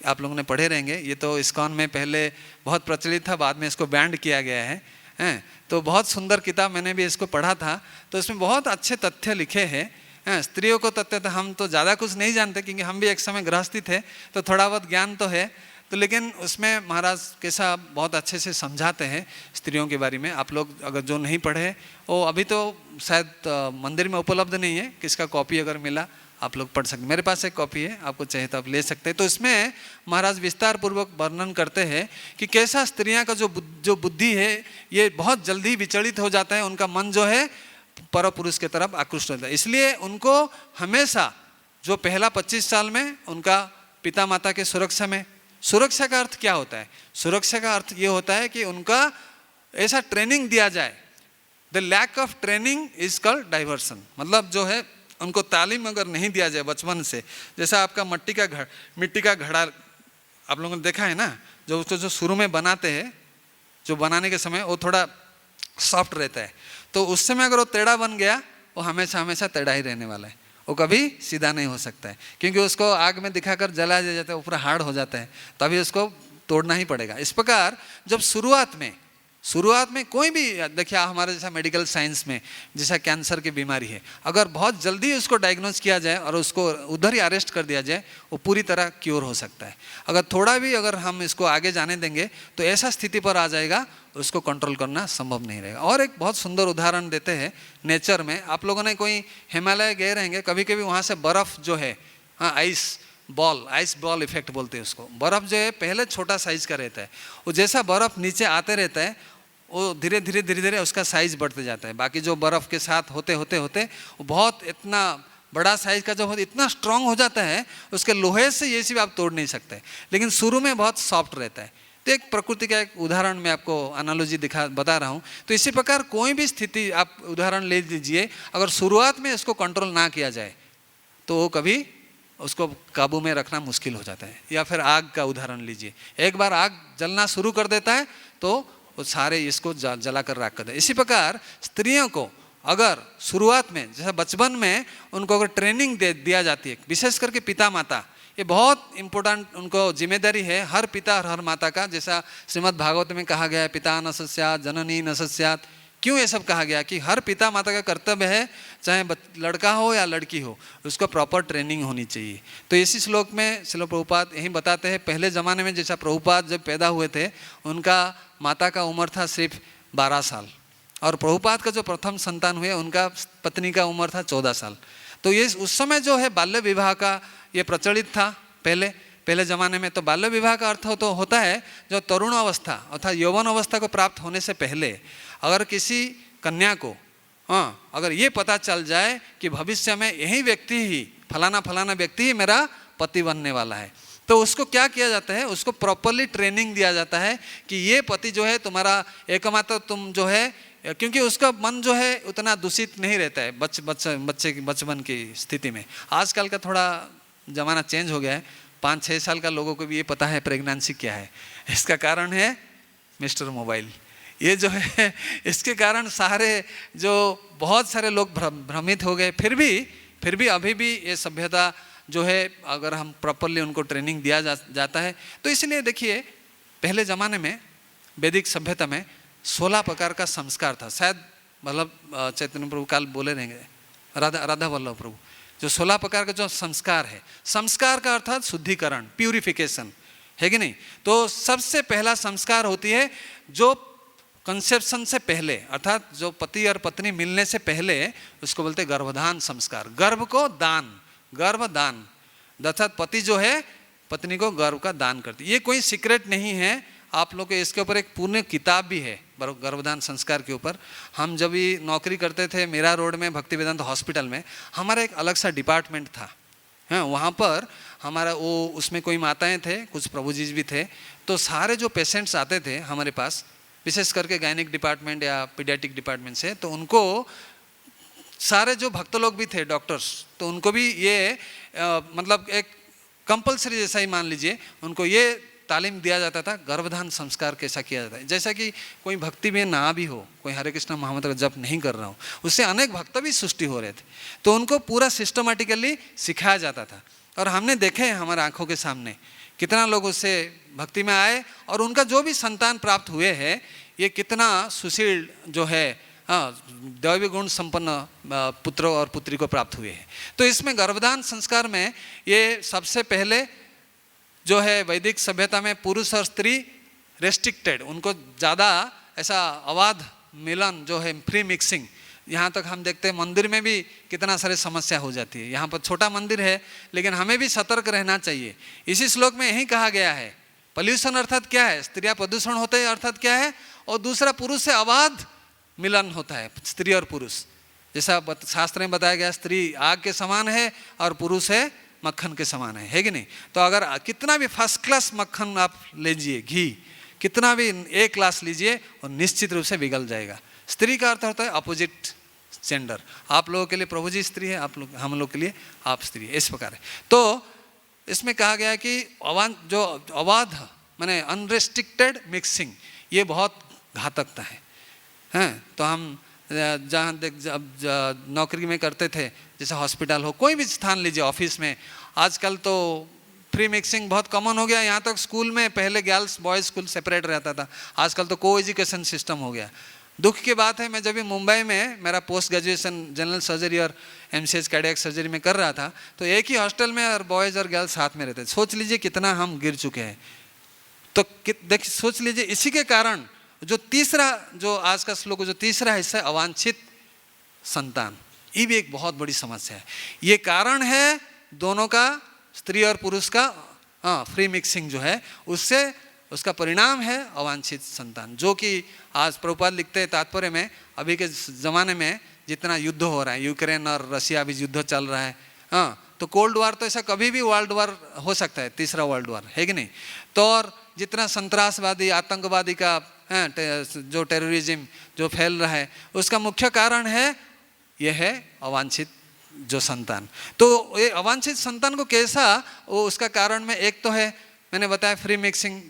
आप लोगों ने पढ़े रहेंगे। ये तो इस्कॉन में पहले बहुत प्रचलित था, बाद में इसको बैंड किया गया है। तो बहुत सुंदर किताब, मैंने भी इसको पढ़ा था। तो इसमें बहुत अच्छे तथ्य लिखे हैं। स्त्रियों को तथ्य तो हम तो ज़्यादा कुछ नहीं जानते, क्योंकि हम भी एक समय गृहस्थी थे, तो थोड़ा बहुत ज्ञान तो है। तो लेकिन उसमें महाराज कैसा बहुत अच्छे से समझाते हैं स्त्रियों के बारे में। आप लोग अगर जो नहीं पढ़े वो अभी तो शायद मंदिर में उपलब्ध नहीं है, किसका कॉपी अगर मिला आप लोग पढ़ सकते। मेरे पास एक कॉपी है, आपको चाहिए तो आप ले सकते हैं। तो इसमें महाराज विस्तार पूर्वक वर्णन करते हैं कि कैसा स्त्रियां का जो बुद्धि है ये बहुत जल्दी विचलित हो जाता है, उनका मन जो है पर पुरुष की तरफ आकृष्ट होता है। इसलिए उनको हमेशा जो पहला 25 साल में उनका पिता माता के सुरक्षा में, सुरक्षा का अर्थ क्या होता है? सुरक्षा का अर्थ ये होता है कि उनका ऐसा ट्रेनिंग दिया जाए। The lack of training is called diversion. मतलब जो है उनको तालीम अगर नहीं दिया जाए बचपन से, जैसा आपका मिट्टी का घड़ा आप लोगों ने देखा है ना, जो उसको जो शुरू में बनाते हैं, जो बनाने के समय वो थोड़ा सॉफ्ट रहता है, तो उस समय अगर वो टेढ़ा बन गया वो हमेशा हमेशा टेढ़ा ही रहने वाला है, वो कभी सीधा नहीं हो सकता है। क्योंकि उसको आग में दिखाकर जला दिया जाता है, वो पूरा हार्ड हो जाता है, तभी उसको तोड़ना ही पड़ेगा। इस प्रकार जब शुरुआत में शुरुआत में कोई भी, देखिए हमारे जैसा मेडिकल साइंस में जैसा कैंसर की बीमारी है, अगर बहुत जल्दी उसको डायग्नोज किया जाए और उसको उधर ही अरेस्ट कर दिया जाए, वो पूरी तरह क्योर हो सकता है। अगर थोड़ा भी अगर हम इसको आगे जाने देंगे तो ऐसा स्थिति पर आ जाएगा, उसको कंट्रोल करना संभव नहीं रहेगा। और एक बहुत सुंदर उदाहरण देते हैं नेचर में। आप लोगों ने कोई हिमालय गए रहेंगे, कभी कभी वहाँ से बर्फ़ जो है, हाँ, आइस बॉल इफेक्ट बोलते हैं उसको। बर्फ़ जो है पहले छोटा साइज का रहता है, वो जैसा बर्फ़ नीचे आते रहता है वो धीरे धीरे उसका साइज बढ़ते जाता है। बाकी जो बर्फ़ के साथ होते होते वो बहुत इतना बड़ा साइज का जो इतना स्ट्रांग हो जाता है, उसके लोहे से ये भी आप तोड़ नहीं सकते, लेकिन शुरू में बहुत सॉफ्ट रहता है। तो एक प्रकृति का एक उदाहरण मैं आपको एनालॉजी बता रहा हूँ। तो इसी प्रकार कोई भी स्थिति आप उदाहरण ले लीजिए, अगर शुरुआत में इसको कंट्रोल ना किया जाए तो वो कभी उसको काबू में रखना मुश्किल हो जाता है। या फिर आग का उदाहरण लीजिए, एक बार आग जलना शुरू कर देता है तो वो सारे इसको जला कर राख कर दे। इसी प्रकार स्त्रियों को अगर शुरुआत में, जैसे बचपन में उनको अगर ट्रेनिंग दिया जाती है, विशेष करके पिता माता, ये बहुत इम्पोर्टेंट उनको जिम्मेदारी है हर पिता और हर माता का। जैसा श्रीमद् भागवत में कहा गया है, पिता न सस्यात् जननी न सस्यात्। क्यों ये सब कहा गया कि हर पिता माता का कर्तव्य है, चाहे लड़का हो या लड़की हो, उसको प्रॉपर ट्रेनिंग होनी चाहिए। तो इसी श्लोक में श्रील प्रभुपाद यही बताते हैं, पहले ज़माने में जैसा प्रभुपाद जब पैदा हुए थे, उनका माता का उम्र था सिर्फ 12 साल, और प्रभुपाद का जो प्रथम संतान हुए उनका पत्नी का उम्र था 14 साल। तो ये उस समय जो है बाल्य विवाह का ये प्रचलित था पहले ज़माने में। तो बाल्य विवाह का अर्थ तो होता है जो तरुण अवस्था अर्थात यौवन अवस्था को प्राप्त होने से पहले अगर किसी कन्या को अगर ये पता चल जाए कि भविष्य में यही व्यक्ति ही फलाना व्यक्ति ही मेरा पति बनने वाला है, तो उसको क्या किया जाता है, उसको प्रॉपरली ट्रेनिंग दिया जाता है कि ये पति जो है तुम्हारा एकमात्र तुम जो है, क्योंकि उसका मन जो है उतना दूषित नहीं रहता है बच्चे की बचपन की स्थिति में। आजकल का थोड़ा ज़माना चेंज हो गया है, 5-6 साल का लोगों को भी ये पता है प्रेगनेंसी क्या है। इसका कारण है मिस्टर मोबाइल। ये जो है इसके कारण जो बहुत सारे लोग भ्रमित हो गए। फिर भी अभी भी ये सभ्यता जो है, अगर हम प्रॉपरली उनको ट्रेनिंग दिया जाता है तो इसलिए देखिए पहले ज़माने में वैदिक सभ्यता में 16 प्रकार का संस्कार था। शायद वल्लभ चैतन्य प्रभु काल बोले रहेंगे, राधा वल्लभ प्रभु, जो 16 प्रकार का जो संस्कार है, संस्कार का अर्थात शुद्धिकरण, प्यूरिफिकेशन है कि नहीं। तो सबसे पहला संस्कार होती है जो कंसेप्शन से पहले, अर्थात जो पति और पत्नी मिलने से पहले, उसको बोलते गर्भधान संस्कार। गर्भ को दान, गर्भदान अर्थात पति जो है पत्नी को गर्भ का दान करती। ये कोई सीक्रेट नहीं है, आप लोग को इसके ऊपर एक पूर्ण किताब भी है गर्भदान संस्कार के ऊपर। हम जब भी नौकरी करते थे मीरा रोड में भक्ति वेदांत हॉस्पिटल में, हमारा एक अलग सा डिपार्टमेंट था। हाँ, वहाँ पर हमारा उसमें कोई माताएं थे, कुछ प्रभु जी भी थे। तो सारे जो पेशेंट्स आते थे हमारे पास, विशेष करके गायनिक डिपार्टमेंट या पीडियाट्रिक डिपार्टमेंट से, तो उनको सारे जो भक्त लोग भी थे डॉक्टर्स, तो उनको भी ये मतलब एक कंपलसरी जैसा ही मान लीजिए, उनको ये तालीम दिया जाता था गर्भधान संस्कार कैसा किया जाता है। जैसा कि कोई भक्ति में ना भी हो, कोई हरे कृष्ण महामंत्र का जप नहीं कर रहा हो, उससे अनेक भक्त भी सृष्टि हो रहे थे, तो उनको पूरा सिस्टमेटिकली सिखाया जाता था। और हमने देखे हैं हमारे आंखों के सामने कितना लोग उससे भक्ति में आए और उनका जो भी संतान प्राप्त हुए हैं, ये कितना सुशील जो है, दैवी गुण संपन्न पुत्र और पुत्री को प्राप्त हुए हैं। तो इसमें गर्भधान संस्कार में ये सबसे पहले जो है वैदिक सभ्यता में पुरुष और स्त्री रेस्ट्रिक्टेड, उनको ज़्यादा ऐसा अवाध मिलन जो है, फ्री मिक्सिंग, यहाँ तक हम देखते हैं मंदिर में भी कितना सारे समस्या हो जाती है। यहाँ पर छोटा मंदिर है लेकिन हमें भी सतर्क रहना चाहिए। इसी श्लोक में यही कहा गया है, पॉल्यूशन अर्थात क्या है, स्त्रियाँ प्रदूषण होते हैं अर्थात क्या है, और दूसरा पुरुष से अबाध मिलन होता है, स्त्री और पुरुष। जैसा शास्त्र में बताया गया, स्त्री आग के समान है और पुरुष है मक्खन के समान है कि नहीं। तो अगर कितना भी फर्स्ट क्लास मक्खन आप लीजिए, घी कितना भी A क्लास लीजिए, और निश्चित रूप से बिगल जाएगा। स्त्री का अर्थ होता है अपोजिट जेंडर। आप लोगों के लिए प्रभु जी स्त्री है, आप लोग हम लोग के लिए आप स्त्री है, इस प्रकार है। तो इसमें कहा गया है कि अवाध माने अनरेस्ट्रिक्टेड मिक्सिंग, ये बहुत घातकता है। हैं, तो हम जहाँ जब नौकरी में करते थे, जैसे हॉस्पिटल हो, कोई भी स्थान लीजिए, ऑफिस में, आजकल तो फ्री मिक्सिंग बहुत कॉमन हो गया। यहाँ तक स्कूल में पहले गर्ल्स बॉयज़ स्कूल सेपरेट रहता था, आजकल तो को एजुकेशन सिस्टम हो गया। दुख की बात है, मैं जब भी मुंबई में मेरा पोस्ट ग्रेजुएशन जनरल सर्जरी और MCH कार्डियक सर्जरी में कर रहा था, तो एक ही हॉस्टल में और बॉयज़ और गर्ल्स साथ में रहते थे। सोच लीजिए कितना हम गिर चुके हैं। तो देखिए, सोच लीजिए, इसी के कारण जो तीसरा, जो आज का श्लोक जो तीसरा हिस्सा है, अवांछित संतान, ये भी एक बहुत बड़ी समस्या है। ये कारण है दोनों का, स्त्री और पुरुष का फ्री मिक्सिंग जो है, उससे उसका परिणाम है अवांछित संतान। जो कि आज प्रभुपाद लिखते हैं तात्पर्य में, अभी के ज़माने में जितना युद्ध हो रहा है, यूक्रेन और रशिया भी युद्ध चल रहा है, तो कोल्ड वार तो ऐसा कभी भी वर्ल्ड वार हो सकता है, तीसरा वर्ल्ड वार है कि नहीं। तो और जितना संतरासवादी आतंकवादी का जो टेररिज्म जो फैल रहा है, उसका मुख्य कारण है यह है अवांछित जो संतान। तो ये अवांछित संतान को कैसा, वो उसका कारण में एक तो है मैंने बताया फ्री मिक्सिंग,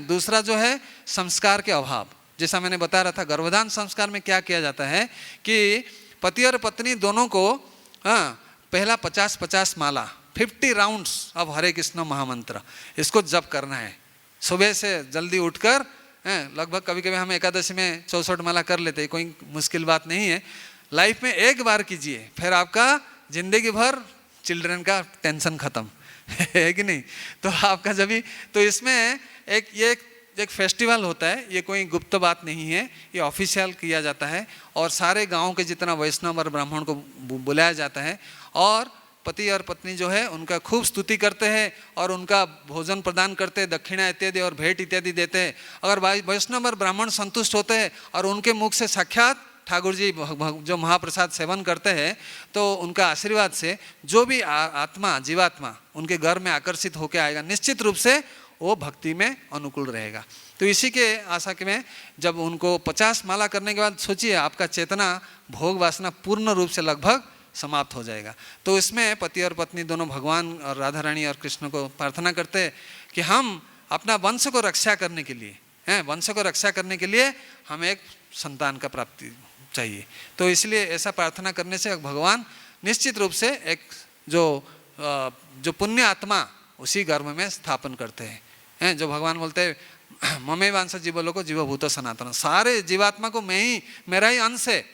दूसरा जो है संस्कार के अभाव। जैसा मैंने बता रहा था, गर्भधान संस्कार में क्या किया जाता है कि पति और पत्नी दोनों को पहला 50-50 माला 50 राउंड्स अब हरे कृष्ण महामंत्र, इसको जप करना है। सुबह से जल्दी उठकर, लगभग कभी कभी हम एकादशी में 64 माला कर लेते हैं, कोई मुश्किल बात नहीं है। लाइफ में एक बार कीजिए, फिर आपका जिंदगी भर चिल्ड्रन का टेंशन खत्म है कि नहीं। तो आपका जब भी, तो इसमें एक फेस्टिवल होता है, ये कोई गुप्त बात नहीं है, ये ऑफिशियल किया जाता है और सारे गांव के जितना वैष्णव और ब्राह्मण को बुलाया जाता है और पति और पत्नी जो है उनका खूब स्तुति करते हैं और उनका भोजन प्रदान करते हैं, दक्षिणा इत्यादि और भेंट इत्यादि देते हैं। अगर वैष्णव और ब्राह्मण संतुष्ट होते हैं और उनके मुख से साक्षात ठाकुर जी जो महाप्रसाद सेवन करते हैं, तो उनका आशीर्वाद से जो भी आत्मा जीवात्मा उनके घर में आकर्षित होकर आएगा, निश्चित रूप से वो भक्ति में अनुकूल रहेगा। तो इसी के आशा के में जब उनको 50 माला करने के बाद सोचिए आपका चेतना भोग वासना पूर्ण रूप से लगभग समाप्त हो जाएगा। तो इसमें पति और पत्नी दोनों भगवान और राधा रानी और कृष्ण को प्रार्थना करते हैं कि हम अपना वंश को रक्षा करने के लिए, वंश को रक्षा करने के लिए हमें एक संतान का प्राप्ति चाहिए। तो इसलिए ऐसा प्रार्थना करने से भगवान निश्चित रूप से एक जो पुण्य आत्मा उसी गर्भ में स्थापन करते हैं, जो भगवान बोलते हैं ममे वांश जीवों को जीवभूत सनातन, सारे जीवात्मा को मेरा ही अंश है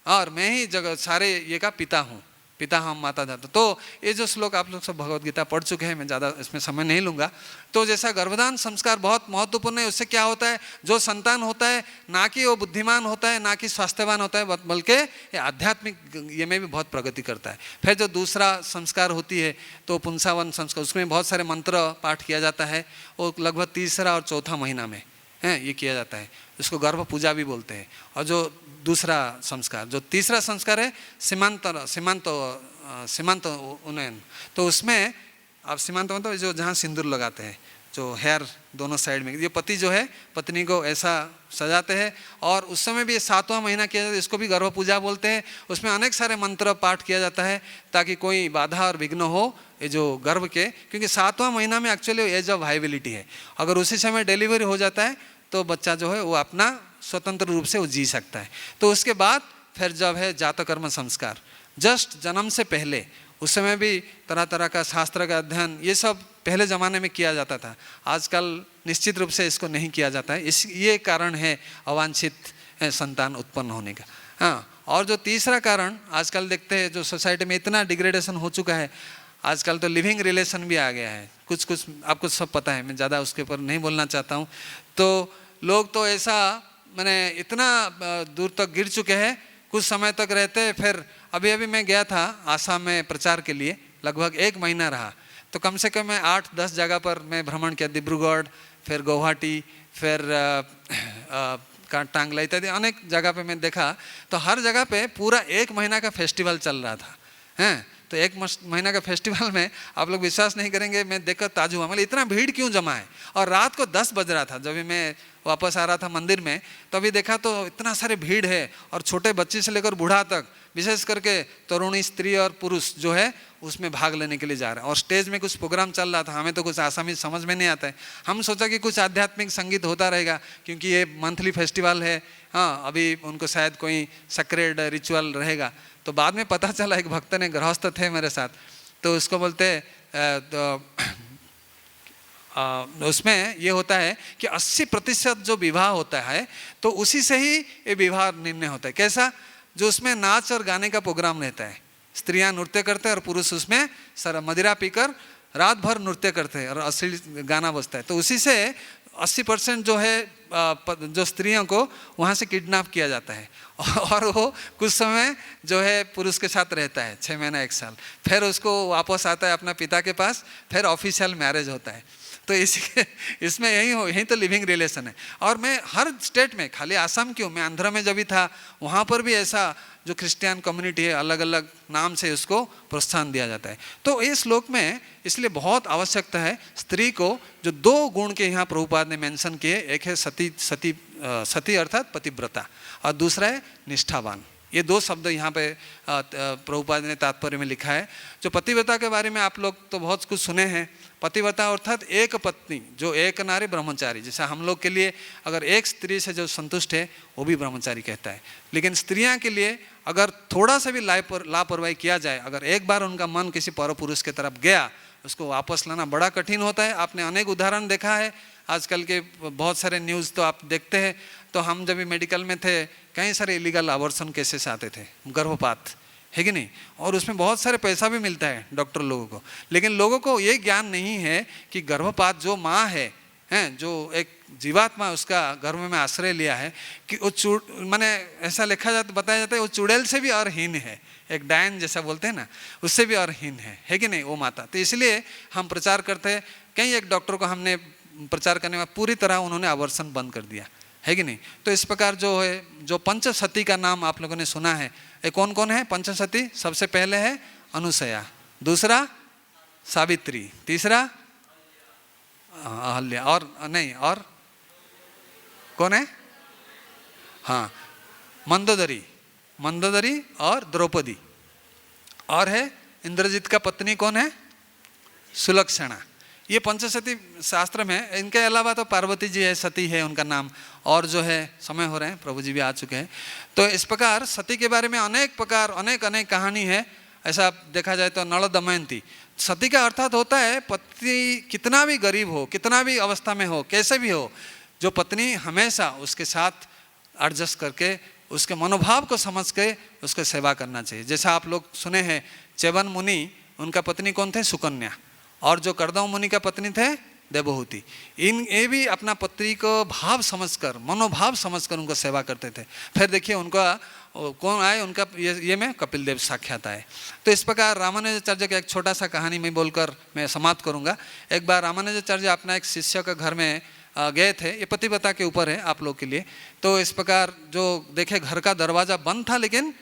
और मैं ही जगत सारे ये का पिता हूँ, पिता हम माता जाता। तो ये जो श्लोक आप लोग सब भगवत गीता पढ़ चुके हैं, मैं ज़्यादा इसमें समय नहीं लूँगा। तो जैसा गर्भधान संस्कार बहुत महत्वपूर्ण है, उससे क्या होता है, जो संतान होता है ना कि वो बुद्धिमान होता है, ना कि स्वास्थ्यवान होता है, बल्कि आध्यात्मिक ये में भी बहुत प्रगति करता है। फिर जो दूसरा संस्कार होती है तो पुंसावन संस्कार, उसमें बहुत सारे मंत्र पाठ किया जाता है, वो लगभग तीसरा और चौथा महीना में ये किया जाता है, इसको गर्भ पूजा भी बोलते हैं। और जो दूसरा संस्कार, जो तीसरा संस्कार है सीमांत उन्नयन, तो उसमें आप सीमांत मतलब जो जहाँ सिंदूर लगाते हैं, जो हेयर दोनों साइड में, ये पति जो है पत्नी को ऐसा सजाते हैं और उस समय भी 7वां महीना किया जाता है, इसको भी गर्भ पूजा बोलते हैं। उसमें अनेक सारे मंत्र पाठ किया जाता है ताकि कोई बाधा और विघ्न हो ये जो गर्भ के, क्योंकि 7वां महीना में एक्चुअली एज ऑफ वाइबिलिटी है। अगर उसी समय डिलीवरी हो जाता है तो बच्चा जो है वो अपना स्वतंत्र रूप से वो जी सकता है। तो उसके बाद फिर जब है जातकर्म संस्कार, जस्ट जन्म से पहले, उस समय भी तरह तरह का शास्त्र का अध्ययन ये सब पहले ज़माने में किया जाता था, आजकल निश्चित रूप से इसको नहीं किया जाता है। ये कारण है अवांछित संतान उत्पन्न होने का। और जो तीसरा कारण आजकल देखते हैं, जो सोसाइटी में इतना डिग्रेडेशन हो चुका है, आजकल तो लिविंग रिलेशन भी आ गया है, कुछ आपको सब पता है, मैं ज़्यादा उसके ऊपर नहीं बोलना चाहता हूँ। तो लोग तो ऐसा मैंने इतना दूर तक गिर चुके हैं, कुछ समय तक रहते, फिर अभी मैं गया था आसाम में प्रचार के लिए, लगभग 1 महीना रहा, तो कम से कम मैं 8-10 जगह पर मैं भ्रमण किया, डिब्रूगढ़, फिर गुवाहाटी, फिर टांगला इत्यादि अनेक जगह पे मैं देखा। तो हर जगह पे पूरा 1 महीना का फेस्टिवल चल रहा था, हैं। तो 1 महीना का फेस्टिवल में आप लोग विश्वास नहीं करेंगे, मैं देखकर ताज्जुब हुआ, मतलब इतना भीड़ क्यों जमा है। और रात को 10 बज रहा था, जब भी मैं वापस आ रहा था मंदिर में, तभी देखा तो इतना सारे भीड़ है और छोटे बच्चे से लेकर बूढ़ा तक, विशेष करके तरुणी स्त्री और पुरुष जो है उसमें भाग लेने के लिए जा रहे हैं। और स्टेज में कुछ प्रोग्राम चल रहा था, हमें तो कुछ आसामी समझ में नहीं आता है, हम सोचा कि कुछ आध्यात्मिक संगीत होता रहेगा क्योंकि ये मंथली फेस्टिवल है, अभी उनको शायद कोई सक्रेड रिचुअल रहेगा। तो बाद में पता चला एक भक्त ने, गृहस्थ थे मेरे साथ, तो उसको बोलते उसमें ये होता है कि 80% जो विवाह होता है तो उसी से ही ये विवाह निर्णय होता है। कैसा? जो उसमें नाच और गाने का प्रोग्राम रहता है, स्त्रियां नृत्य करते हैं और पुरुष उसमें मदिरा पीकर रात भर नृत्य करते हैं और असली गाना बजता है। तो उसी से 80% जो है जो स्त्रियों को वहाँ से किडनैप किया जाता है और वो कुछ समय जो है पुरुष के साथ रहता है, 6 महीना 1 साल, फिर उसको वापस आता है अपना पिता के पास, फिर ऑफिशियल मैरिज होता है। तो इसमें यही तो लिविंग रिलेशन है। और मैं हर स्टेट में, खाली आसाम क्यों, मैं आंध्र में जब भी था वहाँ पर भी ऐसा जो क्रिश्चियन कम्युनिटी है अलग अलग नाम से उसको प्रोत्साहन दिया जाता है। तो इस श्लोक में इसलिए बहुत आवश्यकता है स्त्री को, जो 2 गुण के यहाँ प्रभुपाद ने मेंशन किए, एक है सती अर्थात पतिव्रता और दूसरा है निष्ठावान। ये 2 शब्द यहाँ पे प्रभुपाद ने तात्पर्य में लिखा है। जो पतिव्रता के बारे में आप लोग तो बहुत कुछ सुने हैं। पतिव्रता अर्थात एक पत्नी, जो एक नारी ब्रह्मचारी, जैसा हम लोग के लिए अगर एक स्त्री से जो संतुष्ट है वो भी ब्रह्मचारी कहता है। लेकिन स्त्रियां के लिए अगर थोड़ा सा भी लापरवाही किया जाए, अगर एक बार उनका मन किसी पर पुरुष की तरफ गया, उसको वापस लाना बड़ा कठिन होता है। आपने अनेक उदाहरण देखा है, आजकल के बहुत सारे न्यूज़ तो आप देखते हैं। तो हम जब भी मेडिकल में थे कई सारे इलीगल अबॉर्शन केसेस आते थे, गर्भपात, है कि नहीं, और उसमें बहुत सारे पैसा भी मिलता है डॉक्टर लोगों को। लेकिन लोगों को ये ज्ञान नहीं है कि गर्भपात जो माँ है, जो एक जीवात्मा उसका गर्भ में आश्रय लिया है, कि वो माने ऐसा लिखा जाता, बताया जाता है वो चुड़ैल से भी और हीन है, एक डायन जैसा बोलते हैं ना, उससे भी और हीन है कि नहीं वो माता। तो इसलिए हम प्रचार करते हैं। कई एक डॉक्टर को हमने प्रचार करने में पूरी तरह उन्होंने अबॉर्शन बंद कर दिया, है कि नहीं। तो इस प्रकार जो है, जो पंचसती का नाम आप लोगों ने सुना है, ये कौन कौन है पंचसती? सबसे पहले है अनुसया, दूसरा सावित्री, तीसरा अहल्या, और नहीं और कौन है? हाँ, मंदोदरी और द्रौपदी, और है इंद्रजीत का पत्नी कौन है? सुलक्षणा। ये पंचसती शास्त्र में। इनके अलावा तो पार्वती जी है, सती है उनका नाम, और जो है समय हो रहे हैं, प्रभु जी भी आ चुके हैं। तो इस प्रकार सती के बारे में अनेक प्रकार अनेक कहानी है। ऐसा देखा जाए तो नल दमयंती, सती का अर्थात होता है पति कितना भी गरीब हो, कितना भी अवस्था में हो, कैसे भी हो, जो पत्नी हमेशा उसके साथ एडजस्ट करके उसके मनोभाव को समझ के उसको सेवा करना चाहिए। जैसा आप लोग सुने हैं, च्यवन मुनि, उनका पत्नी कौन थे? सुकन्या, और जो करदम मुनि का पत्नी थे देवहूति। ये भी अपना पत्नी को भाव समझकर, मनोभाव समझकर उनको सेवा करते थे। फिर देखिए उनका कौन आए, उनका ये में कपिल देव साक्षात आए। तो इस प्रकार रामानुजाचार्य का एक छोटा सा कहानी में बोलकर मैं समाप्त करूंगा। एक बार रामानुजाचार्य अपना एक शिष्य के घर में गए थे, ये पतिव्रता के ऊपर है आप लोग के लिए। तो इस प्रकार जो देखे घर का दरवाज़ा बंद था, लेकिन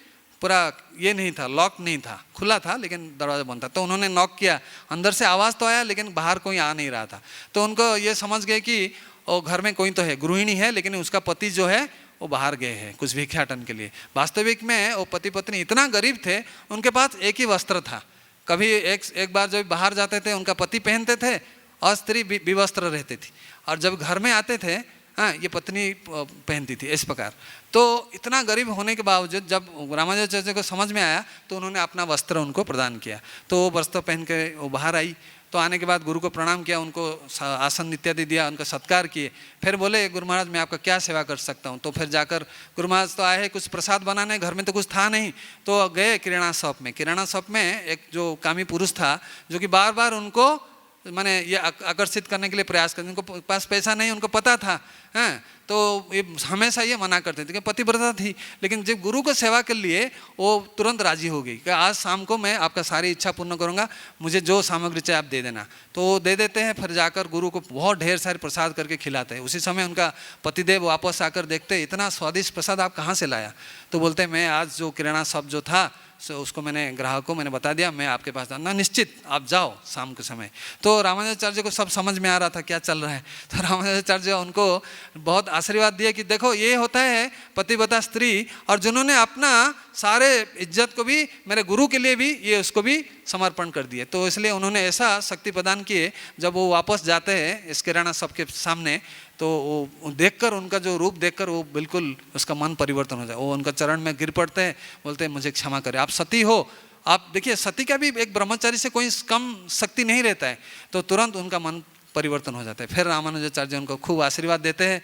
पूरा ये नहीं था, लॉक नहीं था, खुला था लेकिन दरवाज़ा बंद था। तो उन्होंने नॉक किया, अंदर से आवाज़ तो आया लेकिन बाहर कोई आ नहीं रहा था। तो उनको ये समझ गए कि वो घर में कोई तो है, गृहिणी है, लेकिन उसका पति जो है वो बाहर गए हैं कुछ भिक्षाटन के लिए। वास्तविक में वो पति पत्नी इतना गरीब थे, उनके पास एक ही वस्त्र था। कभी एक बार जब बाहर जाते थे उनका पति पहनते थे और स्त्री विवस्त्र रहती थी, और जब घर में आते थे ये पत्नी पहनती थी, इस प्रकार। तो इतना गरीब होने के बावजूद जब रामानुजाचार्य को समझ में आया तो उन्होंने अपना वस्त्र उनको प्रदान किया। तो वो वस्त्र पहन के वो बाहर आई। तो आने के बाद गुरु को प्रणाम किया, उनको आसन इत्यादि दिया, उनका सत्कार किए। फिर बोले गुरु महाराज मैं आपका क्या सेवा कर सकता हूँ। तो फिर जाकर गुरु महाराज तो आए हैं कुछ प्रसाद बनाने, घर में तो कुछ था नहीं। तो गए किराना शॉप में। किराना शॉप में एक जो कामी पुरुष था जो कि बार बार उनको माने ये आकर्षित करने के लिए प्रयास करते, उनको पास पैसा नहीं, उनको पता था, हैं, तो ये हमेशा ये मना करते थे कि पतिव्रता थी। लेकिन जब गुरु को सेवा के लिए वो तुरंत राजी हो गई कि आज शाम को मैं आपका सारी इच्छा पूर्ण करूंगा, मुझे जो सामग्री चाहिए आप दे देना। तो वो दे देते हैं। फिर जाकर गुरु को बहुत ढेर सारे प्रसाद करके खिलाते हैं। उसी समय उनका पतिदेव वापस आकर देखते इतना स्वादिष्ट प्रसाद आप कहाँ से लाया। तो बोलते मैं आज जो किराना शॉप जो था उसको मैंने ग्राहक को मैंने बता दिया, मैं आपके पास ना, निश्चित आप जाओ शाम के समय। तो रामानुजाचार्य को सब समझ में आ रहा था क्या चल रहा है। तो रामानुजाचार्य उनको बहुत आशीर्वाद दिया कि देखो ये होता है पतिव्रता स्त्री, और जिन्होंने अपना सारे इज्जत को भी मेरे गुरु के लिए भी ये उसको भी समर्पण कर दिए। तो इसलिए उन्होंने ऐसा शक्ति प्रदान किए, जब वो वापस जाते हैं इस किराना सबके सामने, तो वो देखकर उनका जो रूप देखकर वो बिल्कुल उसका मन परिवर्तन हो जाए। वो उनका चरण में गिर पड़ते हैं, बोलते हैं मुझे क्षमा करें, आप सती हो। आप देखिए सती का भी एक ब्रह्मचारी से कोई कम शक्ति नहीं रहता है। तो तुरंत उनका मन परिवर्तन हो जाता है। फिर रामानुजाचार्य उनको खूब आशीर्वाद देते हैं।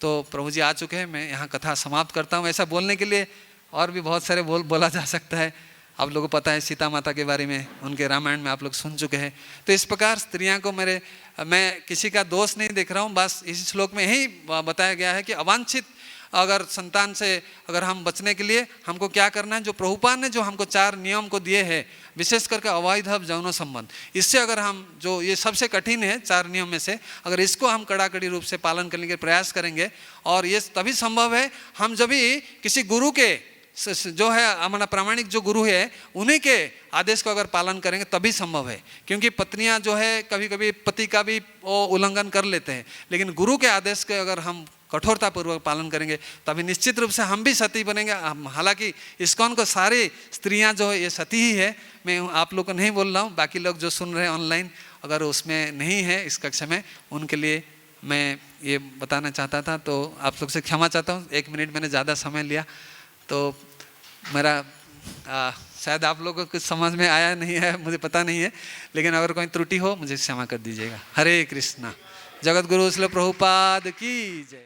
तो प्रभु जी आ चुके हैं, मैं यहाँ कथा समाप्त करता हूँ। ऐसा बोलने के लिए और भी बहुत सारे बोला जा सकता है। आप लोगों को पता है सीता माता के बारे में, उनके रामायण में आप लोग सुन चुके हैं। तो इस प्रकार स्त्रियां को मैं किसी का दोष नहीं देख रहा हूँ, बस इस श्लोक में यही बताया गया है कि अवांछित अगर संतान से अगर हम बचने के लिए हमको क्या करना है, जो प्रभुपाद ने जो हमको 4 नियम को दिए हैं, विशेष करके अवैध यौन संबंध, इससे अगर हम जो ये सबसे कठिन है 4 नियम में से, अगर इसको हम कड़ाकड़ी रूप से पालन करने के प्रयास करेंगे, और ये तभी संभव है हम जब भी किसी गुरु के जो है हमारा प्रामाणिक जो गुरु है उन्हीं के आदेश को अगर पालन करेंगे तभी संभव है। क्योंकि पत्नियां जो है कभी कभी पति का भी वो उल्लंघन कर लेते हैं, लेकिन गुरु के आदेश के अगर हम कठोरतापूर्वक पालन करेंगे तभी निश्चित रूप से हम भी सती बनेंगे। हालांकि इस्कॉन को सारी स्त्रियां जो है ये सती ही है, मैं आप लोग को नहीं बोल रहा हूँ, बाकी लोग जो सुन रहे हैं ऑनलाइन अगर उसमें नहीं है इस कक्षा में, उनके लिए मैं ये बताना चाहता था। तो आप लोग से क्षमा चाहता हूँ, 1 मिनट मैंने ज़्यादा समय लिया। तो मेरा शायद आप लोगों को कुछ समझ में आया नहीं है, मुझे पता नहीं है, लेकिन अगर कोई त्रुटि हो मुझे क्षमा कर दीजिएगा। हरे कृष्णा। जगत गुरु श्रील प्रभुपाद की जय।